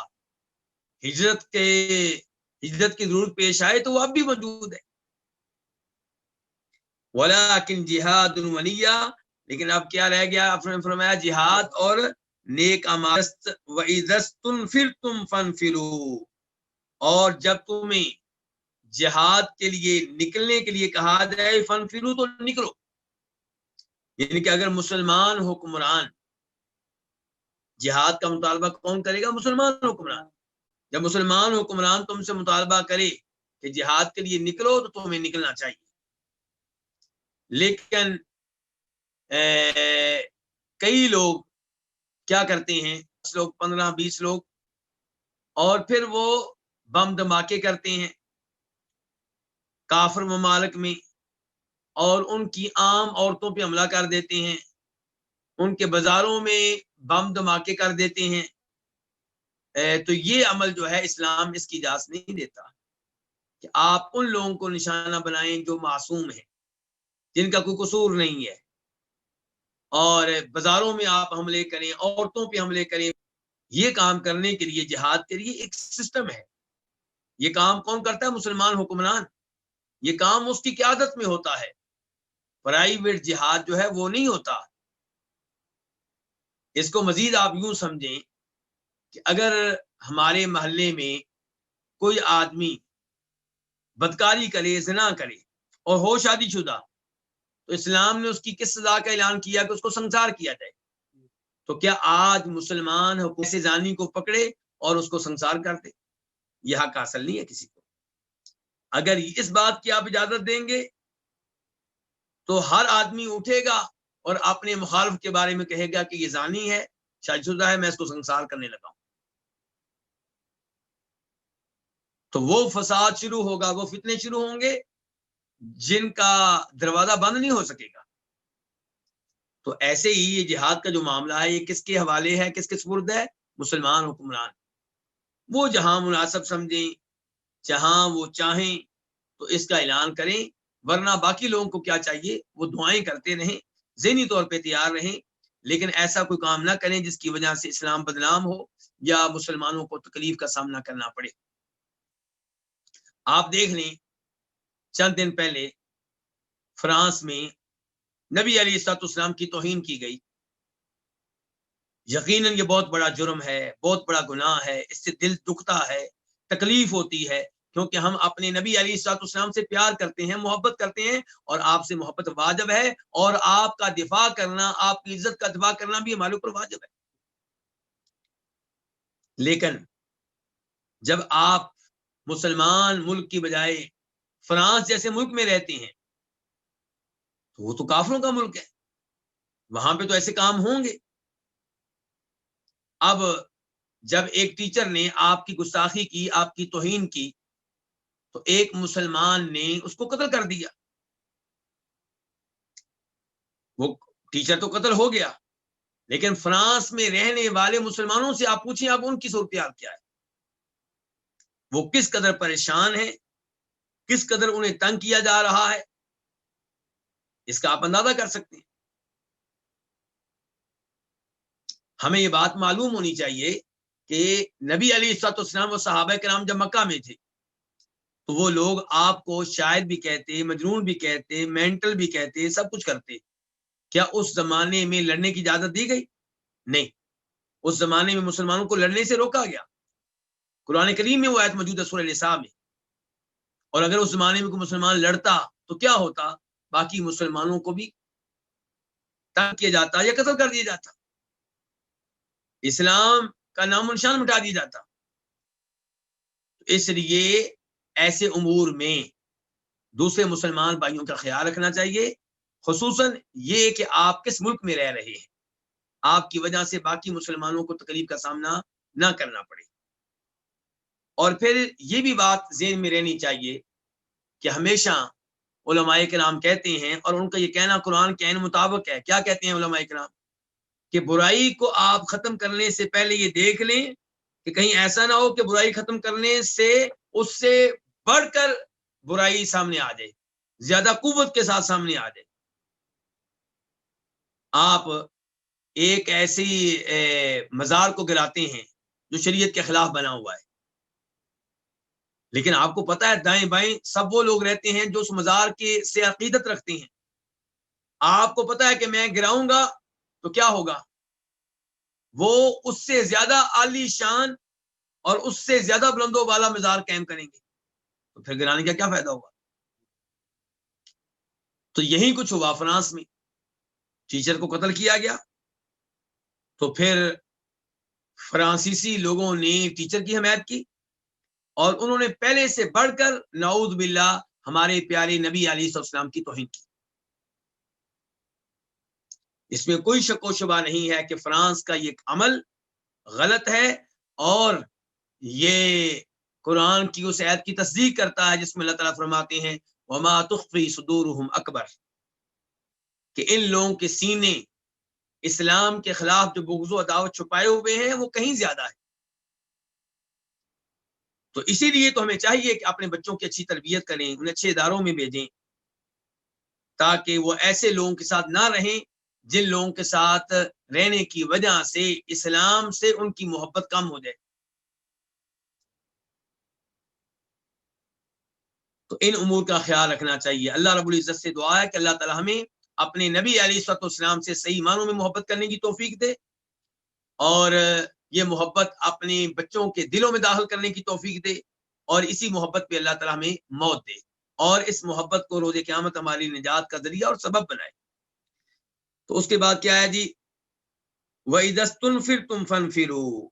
ہجرت کی ضرورت پیش آئے تو وہ اب بھی موجود ہے. وَلَكِنْ جِهَادٌ وَنِيَّةٌ، لیکن اب کیا رہ گیا؟ آپ نے فرمایا جہاد اور نیک اعمال. وَإِذَا اسْتُنْفِرْتُمْ فَانْفِرُوا، اور جب تمہیں جہاد کے لیے نکلنے کے لیے کہا جائے فَانْفِرُوا تو نکلو. یعنی کہ اگر مسلمان حکمران، جہاد کا مطالبہ کون کرے گا؟ مسلمان حکمران. جب مسلمان حکمران تم سے مطالبہ کرے کہ جہاد کے لیے نکلو تو تمہیں نکلنا چاہیے. لیکن کئی لوگ کیا کرتے ہیں، 10 لوگ 15-20 لوگ، اور پھر وہ بم دھماکے کرتے ہیں کافر ممالک میں، اور ان کی عام عورتوں پہ حملہ کر دیتے ہیں، ان کے بازاروں میں بم دھماکے کر دیتے ہیں. تو یہ عمل جو ہے اسلام اس کی اجازت نہیں دیتا کہ آپ ان لوگوں کو نشانہ بنائیں جو معصوم ہیں، جن کا کوئی قصور نہیں ہے، اور بازاروں میں آپ حملے کریں، عورتوں پہ حملے کریں. یہ کام کرنے کے لیے، جہاد کے لیے ایک سسٹم ہے. یہ کام کون کرتا ہے؟ مسلمان حکمران. یہ کام اس کی قیادت میں ہوتا ہے. پرائیویٹ جہاد جو ہے وہ نہیں ہوتا. اس کو مزید آپ یوں سمجھیں کہ اگر ہمارے محلے میں کوئی آدمی بدکاری کرے، زنا کرے اور ہو شادی شدہ، تو اسلام نے اس کی کس سزا کا اعلان کیا کہ اس کو سنسار کیا جائے. تو کیا آج مسلمان حکومت زانی کو پکڑے اور اس کو سنسار کر دے؟ یہ حق حاصل نہیں ہے کسی کو. اگر اس بات کی آپ اجازت دیں گے تو ہر آدمی اٹھے گا اور اپنے مخالف کے بارے میں کہے گا کہ یہ زانی ہے، شادی شدہ ہے، میں اس کو سنسار کرنے لگا ہوں. تو وہ فساد شروع ہوگا، وہ فتنے شروع ہوں گے جن کا دروازہ بند نہیں ہو سکے گا. تو ایسے ہی یہ جہاد کا جو معاملہ ہے یہ کس کے حوالے ہے، کس کے سپرد ہے؟ مسلمان حکمران. وہ جہاں مناسب سمجھیں، جہاں وہ چاہیں تو اس کا اعلان کریں. ورنہ باقی لوگوں کو کیا چاہیے؟ وہ دعائیں کرتے رہیں، ذہنی طور پہ تیار رہیں، لیکن ایسا کوئی کام نہ کریں جس کی وجہ سے اسلام بدنام ہو یا مسلمانوں کو تکلیف کا سامنا کرنا پڑے. آپ دیکھ لیں چند دن پہلے فرانس میں نبی علیہ الصلوۃ والسلام کی توہین کی گئی. یقیناً یہ بہت بڑا جرم ہے، بہت بڑا گناہ ہے. اس سے دل دکھتا ہے، تکلیف ہوتی ہے. کیونکہ ہم اپنے نبی علیہ الصلوۃ والسلام سے پیار کرتے ہیں، محبت کرتے ہیں، اور آپ سے محبت واجب ہے، اور آپ کا دفاع کرنا، آپ کی عزت کا دفاع کرنا بھی ہمارے اوپر واجب ہے۔ لیکن جب آپ مسلمان ملک کی بجائے فرانس جیسے ملک میں رہتے ہیں تو وہ تو کافروں کا ملک ہے، وہاں پہ تو ایسے کام ہوں گے۔ اب جب ایک ٹیچر نے آپ کی گستاخی کی، آپ کی توہین کی، تو ایک مسلمان نے اس کو قتل کر دیا، وہ ٹیچر تو قتل ہو گیا، لیکن فرانس میں رہنے والے مسلمانوں سے آپ پوچھیں آپ ان کی صورتحال کیا ہے، وہ کس قدر پریشان ہیں، کس قدر انہیں تنگ کیا جا رہا ہے، اس کا آپ اندازہ کر سکتے ہیں۔ ہمیں یہ بات معلوم ہونی چاہیے کہ نبی علیہ الصلوۃ والسلام و صحابہ کرام جب مکہ میں تھے تو وہ لوگ آپ کو شاعر بھی کہتے، مجنون بھی کہتے، مینٹل بھی کہتے، سب کچھ کرتے۔ کیا اس زمانے میں لڑنے کی اجازت دی گئی؟ نہیں، اس زمانے میں مسلمانوں کو لڑنے سے روکا گیا۔ قرآن کریم میں وہ آیت موجود ہے سورہ نساء میں، اور اگر اس زمانے میں کوئی مسلمان لڑتا تو کیا ہوتا؟ باقی مسلمانوں کو بھی تنگ کیا جاتا یا قتل کر دیا جاتا، اسلام کا نام و نشان مٹا دیا جاتا۔ اس لیے ایسے امور میں دوسرے مسلمان بھائیوں کا خیال رکھنا چاہیے، خصوصاً یہ کہ آپ کس ملک میں رہ رہے ہیں، آپ کی وجہ سے باقی مسلمانوں کو تکلیف کا سامنا نہ کرنا پڑے۔ اور پھر یہ بھی بات ذہن میں رہنی چاہیے کہ ہمیشہ علماء کرام کہتے ہیں، اور ان کا یہ کہنا قرآن کے عین مطابق ہے، کیا کہتے ہیں علماء کرام؟ کہ برائی کو آپ ختم کرنے سے پہلے یہ دیکھ لیں کہ کہیں ایسا نہ ہو کہ برائی ختم کرنے سے اس سے بڑھ کر برائی سامنے آ جائے، زیادہ قوت کے ساتھ سامنے آ جائے۔ آپ ایک ایسی مزار کو گراتے ہیں جو شریعت کے خلاف بنا ہوا ہے، لیکن آپ کو پتا ہے دائیں بائیں سب وہ لوگ رہتے ہیں جو اس مزار کے سے عقیدت رکھتے ہیں۔ آپ کو پتا ہے کہ میں گراؤں گا تو کیا ہوگا؟ وہ اس سے زیادہ عالی شان اور اس سے زیادہ بلندوں والا مزار قائم کریں گے، تو پھر گرانے کا کیا فائدہ ہوگا؟ تو یہی کچھ ہوا فرانس میں، ٹیچر کو قتل کیا گیا، تو پھر فرانسیسی لوگوں نے ٹیچر کی حمایت کی، اور انہوں نے پہلے سے بڑھ کر نعوذ باللہ ہمارے پیارے نبی علیہ السلام کی توہین کی۔ اس میں کوئی شک و شبہ نہیں ہے کہ فرانس کا یہ عمل غلط ہے، اور یہ قرآن کی اس آیت کی تصدیق کرتا ہے جس میں اللہ تعالیٰ فرماتے ہیں وما تخفی صدورہم اکبر، کہ ان لوگوں کے سینے اسلام کے خلاف جو بغض و عداوت چھپائے ہوئے ہیں وہ کہیں زیادہ ہے۔ تو اسی لیے تو ہمیں چاہیے کہ اپنے بچوں کی اچھی تربیت کریں، انہیں اچھے اداروں میں بھیجیں، تاکہ وہ ایسے لوگوں کے ساتھ نہ رہیں جن لوگوں کے ساتھ رہنے کی وجہ سے اسلام سے ان کی محبت کم ہو جائے۔ تو ان امور کا خیال رکھنا چاہیے۔ اللہ رب العزت سے دعا ہے کہ اللہ تعالی ہمیں اپنے نبی علیہ الصلوۃ والسلام سے صحیح معنوں میں محبت کرنے کی توفیق دے، اور یہ محبت اپنے بچوں کے دلوں میں داخل کرنے کی توفیق دے، اور اسی محبت پہ اللہ تعالی ہمیں موت دے، اور اس محبت کو روز قیامت ہماری نجات کا ذریعہ اور سبب بنائے۔ تو اس کے بعد کیا ہے جی؟ وَإِذَا اسْتُنْفِرْتُمْ فَانْفِرُوا،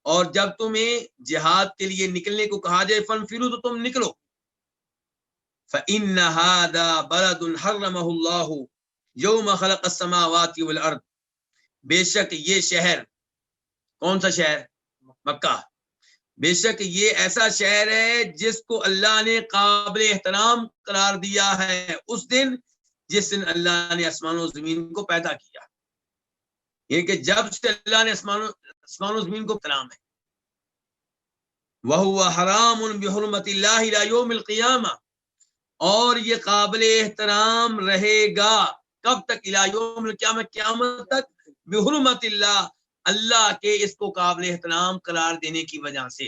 اور جب تمہیں جہاد کے لیے نکلنے کو کہا جائے فَانْفِرُوا تو تم نکلو۔ فَإِنَّ هَذَا بَلَدٌ حَرَّمَهُ اللَّهُ يَوْمَ خَلَقَ السَّمَاوَاتِ وَالْأَرْضِ، بے شک یہ شہر، کون سا شہر؟ مکہ، بے شک یہ ایسا شہر ہے جس کو اللہ نے قابل احترام قرار دیا ہے اس دن جس دن اللہ نے آسمان و زمین کو پیدا کیا، یہ کہ جب سے اللہ نے آسمان و زمین کو احترام ہے۔ وَهُوَ حَرَامٌ بِحُرْمَةِ اللَّهِ إِلَى يَوْمِ الْقِيَامَةِ، اور یہ قابل احترام رہے گا کب تک؟ الی یوم القیامت، قیامت تک، بحرمت اللہ، اللہ کے اس کو قابل احترام قرار دینے کی وجہ سے۔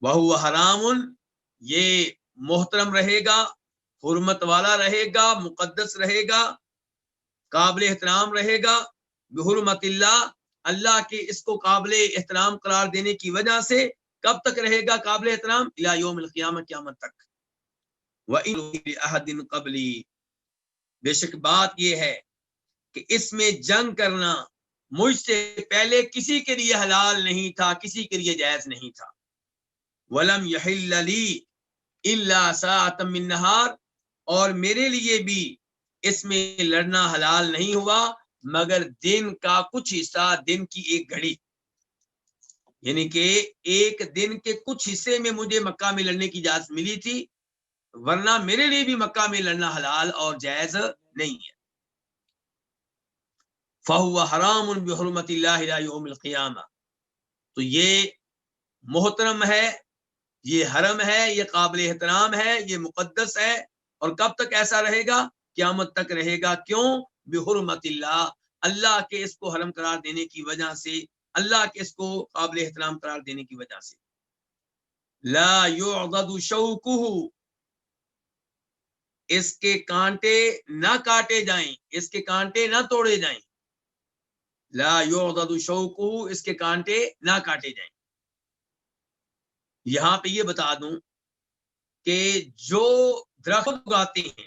وہو حرام، یہ محترم رہے گا، حرمت والا رہے گا، مقدس رہے گا، قابل احترام رہے گا، بحرمت اللہ، اللہ کے اس کو قابل احترام قرار دینے کی وجہ سے، کب تک رہے گا قابل احترام؟ الی یوم القیامہ، قیامت تک. وَإِنَّ لِأَحَدٍ قَبْلِي، بے شک بات یہ ہے کہ اس میں جنگ کرنا مجھ سے پہلے کسی کے لیے حلال نہیں تھا، کسی کے لیے جائز نہیں تھا. وَلَمْ يَحِلَّ لِي إِلَّا سَاعَةً مِّن نَّهَارٍ، اور میرے لیے بھی اس میں لڑنا حلال نہیں ہوا مگر دن کا کچھ حصہ، دن کی ایک گھڑی، یعنی کہ ایک دن کے کچھ حصے میں مجھے مکہ میں لڑنے کی اجازت ملی تھی، ورنہ میرے لیے بھی مکہ میں لڑنا حلال اور جائز نہیں ہے. فَهُوَ حَرَامٌ بِحُرْمَةِ اللَّهِ إِلَىٰ يَوْمِ الْقِيَامَةِ، تو یہ محترم ہے، یہ حرم ہے، یہ قابل احترام ہے، یہ مقدس ہے. اور کب تک ایسا رہے گا؟ قیامت تک رہے گا. کیوں؟ بحرمت اللہ، اللہ کے اس کو حرم قرار دینے کی وجہ سے، اللہ کے اس کو قابل احترام قرار دینے کی وجہ سے. لا يعضد شوکہ، اس کے کانٹے نہ کاٹے جائیں، اس کے کانٹے نہ توڑے جائیں. لا يعضد شوکہ، اس کے کانٹے نہ کاٹے جائیں. یہاں پہ یہ بتا دوں کہ جو درخت اگاتے ہیں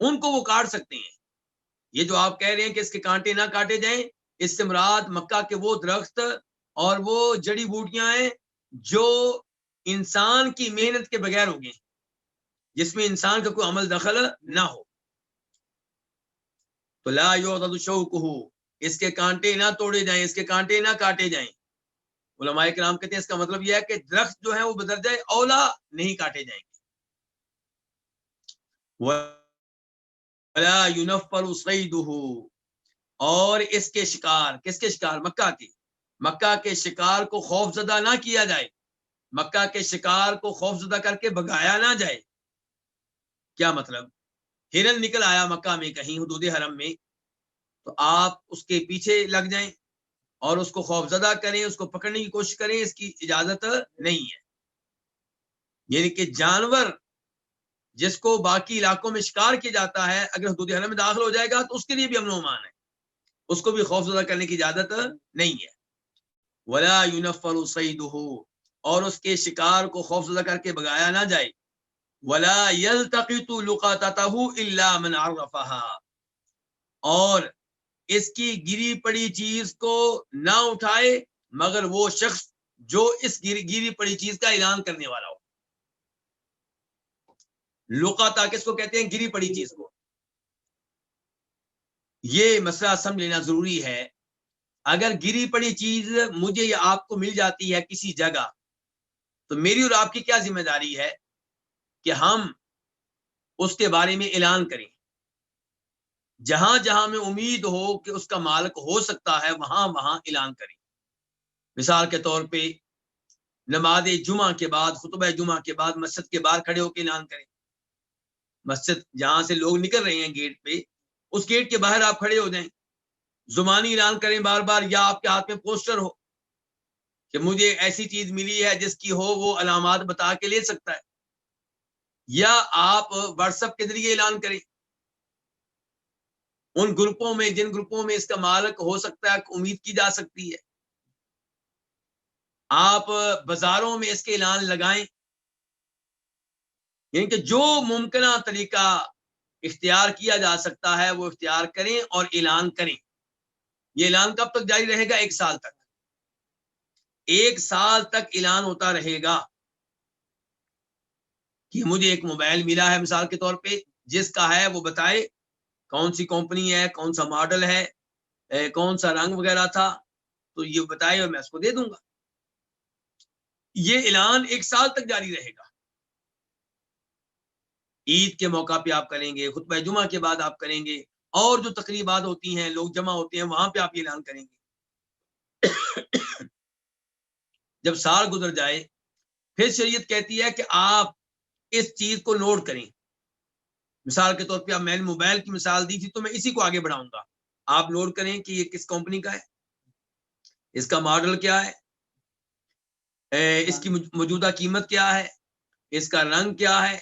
ان کو وہ کاٹ سکتے ہیں. یہ جو آپ کہہ رہے ہیں کہ اس کے کانٹے نہ کاٹے جائیں، اس سے مراد مکہ کے وہ درخت اور وہ جڑی بوٹیاں ہیں جو انسان کی محنت کے بغیر ہوگی، جس میں انسان کا کوئی عمل دخل نہ ہو. تو لا یعضد شوکہ، اس کے کانٹے نہ توڑے جائیں، اس کے کانٹے نہ کاٹے جائیں. علماء کرام کہتے ہیں اس کا مطلب یہ ہے کہ درخت جو ہے وہ بدرجہ اولا نہیں کاٹے جائیں گے. وَلَا يُنَفَّرُ صَيْدُهُ، اور اس کے شکار، کس کے شکار؟ مکہ کے شکار کو خوف زدہ نہ کیا جائے، مکہ کے شکار کو خوف زدہ کر کے بھگایا نہ جائے. کیا مطلب؟ ہرن نکل آیا مکہ میں کہیں حدود حرم میں، تو آپ اس کے پیچھے لگ جائیں اور اس کو خوف زدہ کریں، اس کو پکڑنے کی کوشش کریں، اس کی اجازت نہیں ہے. یعنی کہ جانور جس کو باقی علاقوں میں شکار کیا جاتا ہے اگر حدود حرم میں داخل ہو جائے گا تو اس کے لیے بھی امن و امان ہے، اس کو بھی خوف زدہ کرنے کی اجازت نہیں ہے. ولا ينفر صیدہ، اور اس کے شکار کو خوف زدہ کر کے بگایا نہ جائے. ولا يلتقط لقطته الا من عرفها، اور اس کی گری پڑی چیز کو نہ اٹھائے مگر وہ شخص جو اس گری پڑی چیز کا اعلان کرنے والا ہو. لقطہ کس کو کہتے ہیں؟ گری پڑی چیز کو. یہ مسئلہ سمجھ لینا ضروری ہے. اگر گری پڑی چیز مجھے یا آپ کو مل جاتی ہے کسی جگہ، تو میری اور آپ کی کیا ذمہ داری ہے کہ ہم اس کے بارے میں اعلان کریں. جہاں جہاں میں امید ہو کہ اس کا مالک ہو سکتا ہے وہاں وہاں اعلان کریں. مثال کے طور پہ نماز جمعہ کے بعد، خطبہ جمعہ کے بعد مسجد کے باہر کھڑے ہو کے اعلان کریں. مسجد جہاں سے لوگ نکل رہے ہیں گیٹ پہ، اس گیٹ کے باہر آپ کھڑے ہو جائیں، زبانی اعلان کریں بار بار، یا آپ کے ہاتھ میں پوسٹر ہو کہ مجھے ایسی چیز ملی ہے جس کی ہو وہ علامات بتا کے لے سکتا ہے، یا آپ واٹس ایپ کے ذریعے اعلان کریں ان گروپوں میں جن گروپوں میں اس کا مالک ہو سکتا ہے، امید کی جا سکتی ہے. آپ بازاروں میں اس کے اعلان لگائیں. یعنی کہ جو ممکنہ طریقہ اختیار کیا جا سکتا ہے وہ اختیار کریں اور اعلان کریں. یہ اعلان کب تک جاری رہے گا؟ 1 سال تک. 1 سال تک اعلان ہوتا رہے گا کہ مجھے ایک موبائل ملا ہے مثال کے طور پہ، جس کا ہے وہ بتائے کون سی کمپنی ہے، کون سا ماڈل ہے، کون سا رنگ وغیرہ تھا، تو یہ بتائے اور میں اس کو دے دوں گا. یہ اعلان 1 سال تک جاری رہے گا. عید کے موقع پہ آپ کریں گے، خطبہ جمعہ کے بعد آپ کریں گے، اور جو تقریبات ہوتی ہیں لوگ جمع ہوتے ہیں وہاں پہ آپ یہ اعلان کریں گے. جب سال گزر جائے پھر شریعت کہتی ہے کہ آپ اس چیز کو نوٹ کریں. مثال کے طور پہ اب میں نے موبائل کی مثال دی تھی تو میں اسی کو آگے بڑھاؤں گا. آپ نوٹ کریں کہ یہ کس کمپنی کا ہے، اس کا ماڈل کیا ہے، اس کی موجودہ قیمت کیا ہے، اس کا رنگ کیا ہے،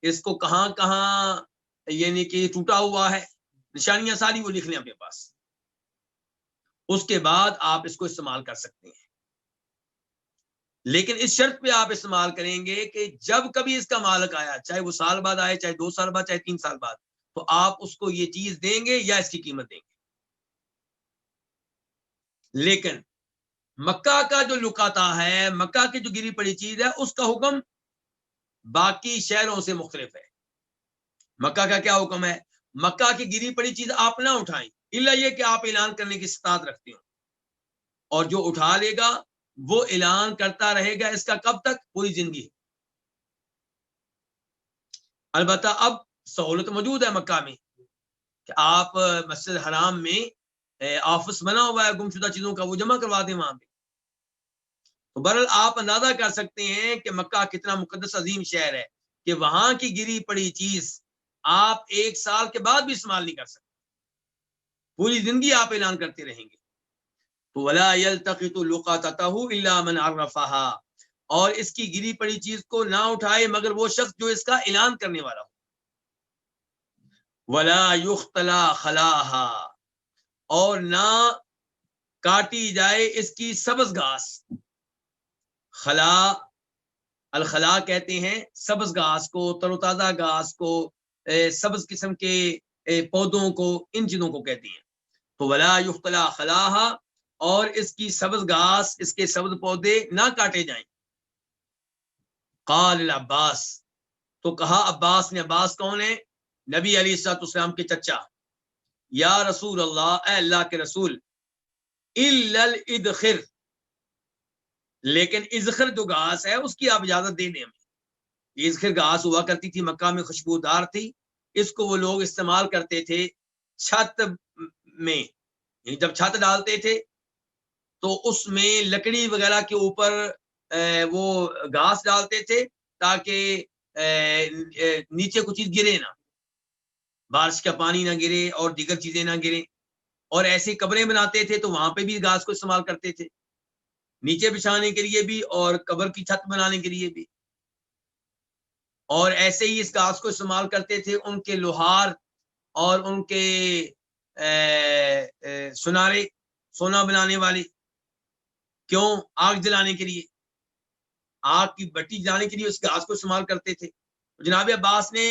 اس کو کہاں کہاں یعنی کہ ٹوٹا ہوا ہے، نشانیاں ساری وہ لکھ لیں اپنے پاس. اس کے بعد آپ اس کو استعمال کر سکتے ہیں. لیکن اس شرط پہ آپ استعمال کریں گے کہ جب کبھی اس کا مالک آیا، چاہے وہ سال بعد آئے، چاہے 2 سال بعد، چاہے 3 سال بعد، تو آپ اس کو یہ چیز دیں گے یا اس کی قیمت دیں گے۔ لیکن مکہ کا جو لقطہ ہے، مکہ کی جو گری پڑی چیز ہے، اس کا حکم باقی شہروں سے مختلف ہے۔ مکہ کا کیا حکم ہے؟ مکہ کی گری پڑی چیز آپ نہ اٹھائیں، الا یہ کہ آپ اعلان کرنے کی استطاعت رکھتے ہو، اور جو اٹھا لے گا وہ اعلان کرتا رہے گا، اس کا کب تک؟ پوری زندگی۔ البتہ اب سہولت موجود ہے مکہ میں کہ آپ مسجد حرام میں آفس بنا ہوا ہے گمشدہ چیزوں کا، وہ جمع کروا دیں وہاں پہ۔ تو بہرحال آپ اندازہ کر سکتے ہیں کہ مکہ کتنا مقدس عظیم شہر ہے کہ وہاں کی گری پڑی چیز آپ 1 سال کے بعد بھی استعمال نہیں کر سکتے، پوری زندگی آپ اعلان کرتے رہیں گے۔ تو ولا يلتقط لقطته الا من عرفها، اور اس کی گری پڑی چیز کو نہ اٹھائے مگر وہ شخص جو اس کا اعلان کرنے والا ہو۔ ولا يختلى خلاها، اور نہ کاٹی جائے اس کی سبز گھاس۔ خلا، الخلا کہتے ہیں سبز گھاس کو، تر و تازہ گھاس کو، سبز قسم کے پودوں کو، ان چیزوں کو کہتے ہیں۔ تو ولا یختلا خلاها، اور اس کی سبز گھاس، اس کے سبز پودے نہ کاٹے جائیں۔ قال العباس، تو کہا عباس نے، عباس کون ہے؟ نبی علیہ الصلوۃ والسلام کے چچا۔ یا رسول اللہ، اے اللہ کے رسول، الا الادخر، لیکن ازخر جو گھاس ہے اس کی آپ اجازت دے دیں ہمیں۔ یہ ازخر گھاس ہوا کرتی تھی مکہ میں، خوشبودار تھی، اس کو وہ لوگ استعمال کرتے تھے چھت میں، یعنی جب چھت ڈالتے تھے تو اس میں لکڑی وغیرہ کے اوپر وہ گھاس ڈالتے تھے تاکہ نیچے کچھ چیز گرے نہ، بارش کا پانی نہ گرے اور دیگر چیزیں نہ گریں۔ اور ایسی قبریں بناتے تھے تو وہاں پہ بھی گھاس کو استعمال کرتے تھے، نیچے بچھانے کے لیے بھی اور قبر کی چھت بنانے کے لیے بھی۔ اور ایسے ہی اس گھاس کو استعمال کرتے تھے ان کے لوہار اور ان کے سنارے، سونا بنانے والے۔ کیوں؟ آگ جلانے کے لیے، آگ کی بٹی جلانے کے لیے اس گھاس کو استعمال کرتے تھے۔ جناب عباس نے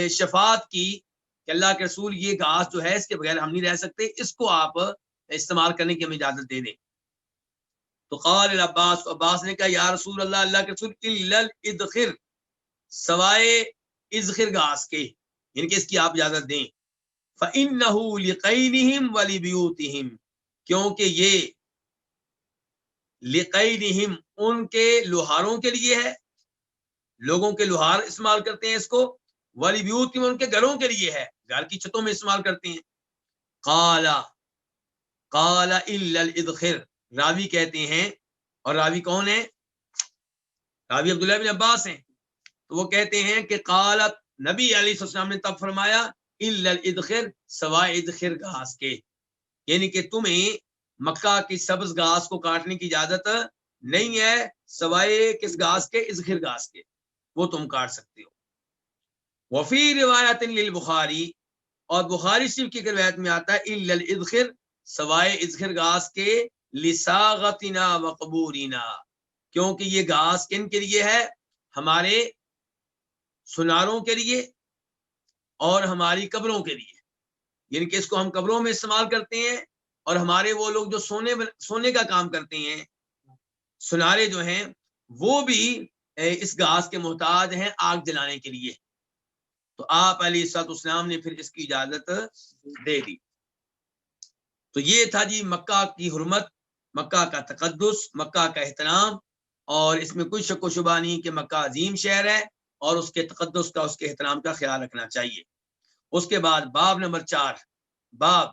شفاعت کی کہ اللہ کے رسول، یہ گھاس جو ہے اس کے بغیر ہم نہیں رہ سکتے، اس کو آپ استعمال کرنے کی ہمیں اجازت دے دیں۔ تو قال العباس، عباس نے کہا یا رسول اللہ، اللہ کے رسول، الا الادخر، سوائے ازخر گھاس کے، یعنی کہ اس کی آپ اجازت دیں۔ فإنه لقینہم ولبیوتہم، کیونکہ یہ لقینہم ان کے لوہاروں کے لیے ہے، لوگوں کے لوہار استعمال کرتے ہیں اس کو، ولبیوتہم ان کے گھروں کے لیے ہے، گھر کی چھتوں میں استعمال کرتے ہیں۔ قال الا الادخر، راوی کہتے ہیں، اور راوی کون ہے؟ راوی عبداللہ بن عباس ہیں، تو وہ کہتے ہیں کہ قالت، نبی علیہ السلام نے تب فرمایا، الا الادخر، سوائے ادخر گھاس کے، یعنی کہ تمہیں مکہ کی سبز گھاس کو کاٹنے کی اجازت نہیں ہے سوائے کس گھاس کے؟ ازخر گھاس کے، وہ تم کاٹ سکتے ہو۔ وفی روایت للبخاری، اور بخاری شریف کی روایت میں آتا ہے الا الادخر، سوائے ازخر گھاس کے، لساغتنا وقبورنا، کیونکہ یہ گھاس کن کے لیے ہے؟ ہمارے سناروں کے لیے اور ہماری قبروں کے لیے، یعنی کہ اس کو ہم قبروں میں استعمال کرتے ہیں، اور ہمارے وہ لوگ جو سونے کا کام کرتے ہیں، سنارے جو ہیں، وہ بھی اس گھاس کے محتاج ہیں آگ جلانے کے لیے۔ تو آپ علیہ الصلوۃ والسلام نے پھر اس کی اجازت دے دی۔ تو یہ تھا جی مکہ کی حرمت، مکہ کا تقدس، مکہ کا احترام، اور اس میں کوئی شک و شبہ نہیں کہ مکہ عظیم شہر ہے اور اس کے تقدس کا، اس کے احترام کا خیال رکھنا چاہیے۔ اس کے بعد باب نمبر 4، باب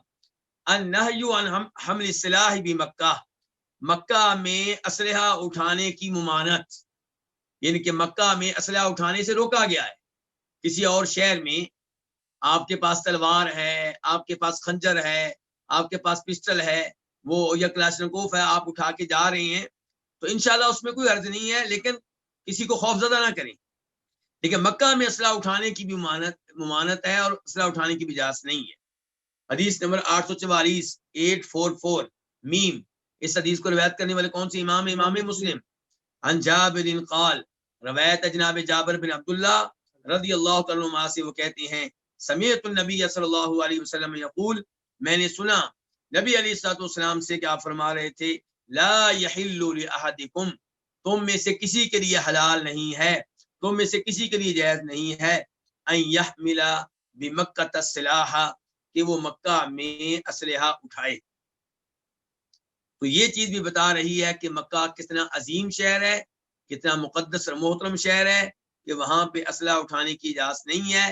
النہی عن حمل السلاح بمکہ، مکہ میں اسلحہ اٹھانے کی ممانعت، یعنی کہ مکہ میں اسلحہ اٹھانے سے روکا گیا ہے۔ کسی اور شہر میں آپ کے پاس تلوار ہے، آپ کے پاس خنجر ہے، آپ کے پاس پسٹل ہے، وہ یا کلاشنکوف ہے، آپ اٹھا کے جا رہے ہیں تو انشاءاللہ اس میں کوئی عرض نہیں ہے، لیکن کسی کو خوف زدہ نہ کریں۔ لیکن مکہ میں اسلحہ اٹھانے کی بھی ممانعت ہے اور اسلحہ اٹھانے کی بھی اجازت نہیں ہے۔ حدیث نمبر 844 میم، اس حدیث کو روایت کرنے والے کون سے امام؟ امام مسلم۔ عن جابر قال، روایت جناب جابر بن عبداللہ رضی اللہ تعالیٰ عنہ سے، وہ کہتے ہیں سمیعت النبی صلی اللہ علیہ وسلم یقول، میں نے سنا نبی علیہ الصلوۃ والسلام سے کہ آپ فرما رہے تھے، لا یحل لاحدکم، تم میں سے کسی کے لیے حلال نہیں ہے، تم میں سے کسی کے لیے جائز نہیں ہے، ان یحمل بمکہ السلاح، کہ وہ مکہ میں اسلحہ اٹھائے۔ تو یہ چیز بھی بتا رہی ہے کہ مکہ کتنا عظیم شہر ہے، کتنا مقدس اور محترم شہر ہے، کہ وہاں پہ اسلحہ اٹھانے کی اجازت نہیں ہے،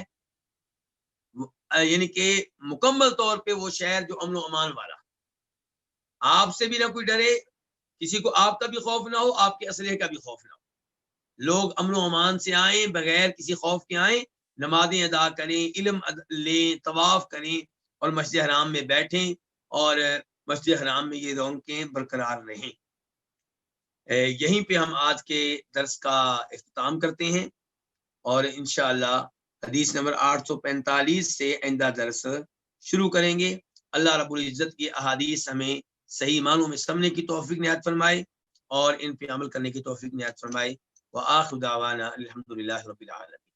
یعنی کہ مکمل طور پہ وہ شہر جو امن و امان والا، آپ سے بھی نہ کوئی ڈرے، کسی کو آپ کا بھی خوف نہ ہو، آپ کے اسلحے کا بھی خوف نہ ہو، لوگ امن و امان سے آئیں، بغیر کسی خوف کے آئیں، نمازیں ادا کریں، علم لیں، طواف کریں، اور مسجد حرام میں بیٹھیں، اور مسجد حرام میں یہ رونقیں برقرار رہیں۔ یہیں پہ ہم آج کے درس کا اختتام کرتے ہیں، اور انشاءاللہ حدیث نمبر 845 سے آئندہ درس شروع کریں گے۔ اللہ رب العزت کی احادیث ہمیں صحیح معنوں میں سمجھنے کی توفیق عنایت فرمائے، اور ان پہ عمل کرنے کی توفیق عنایت فرمائے۔ وآخر دعوانا الحمدللہ رب العالمین۔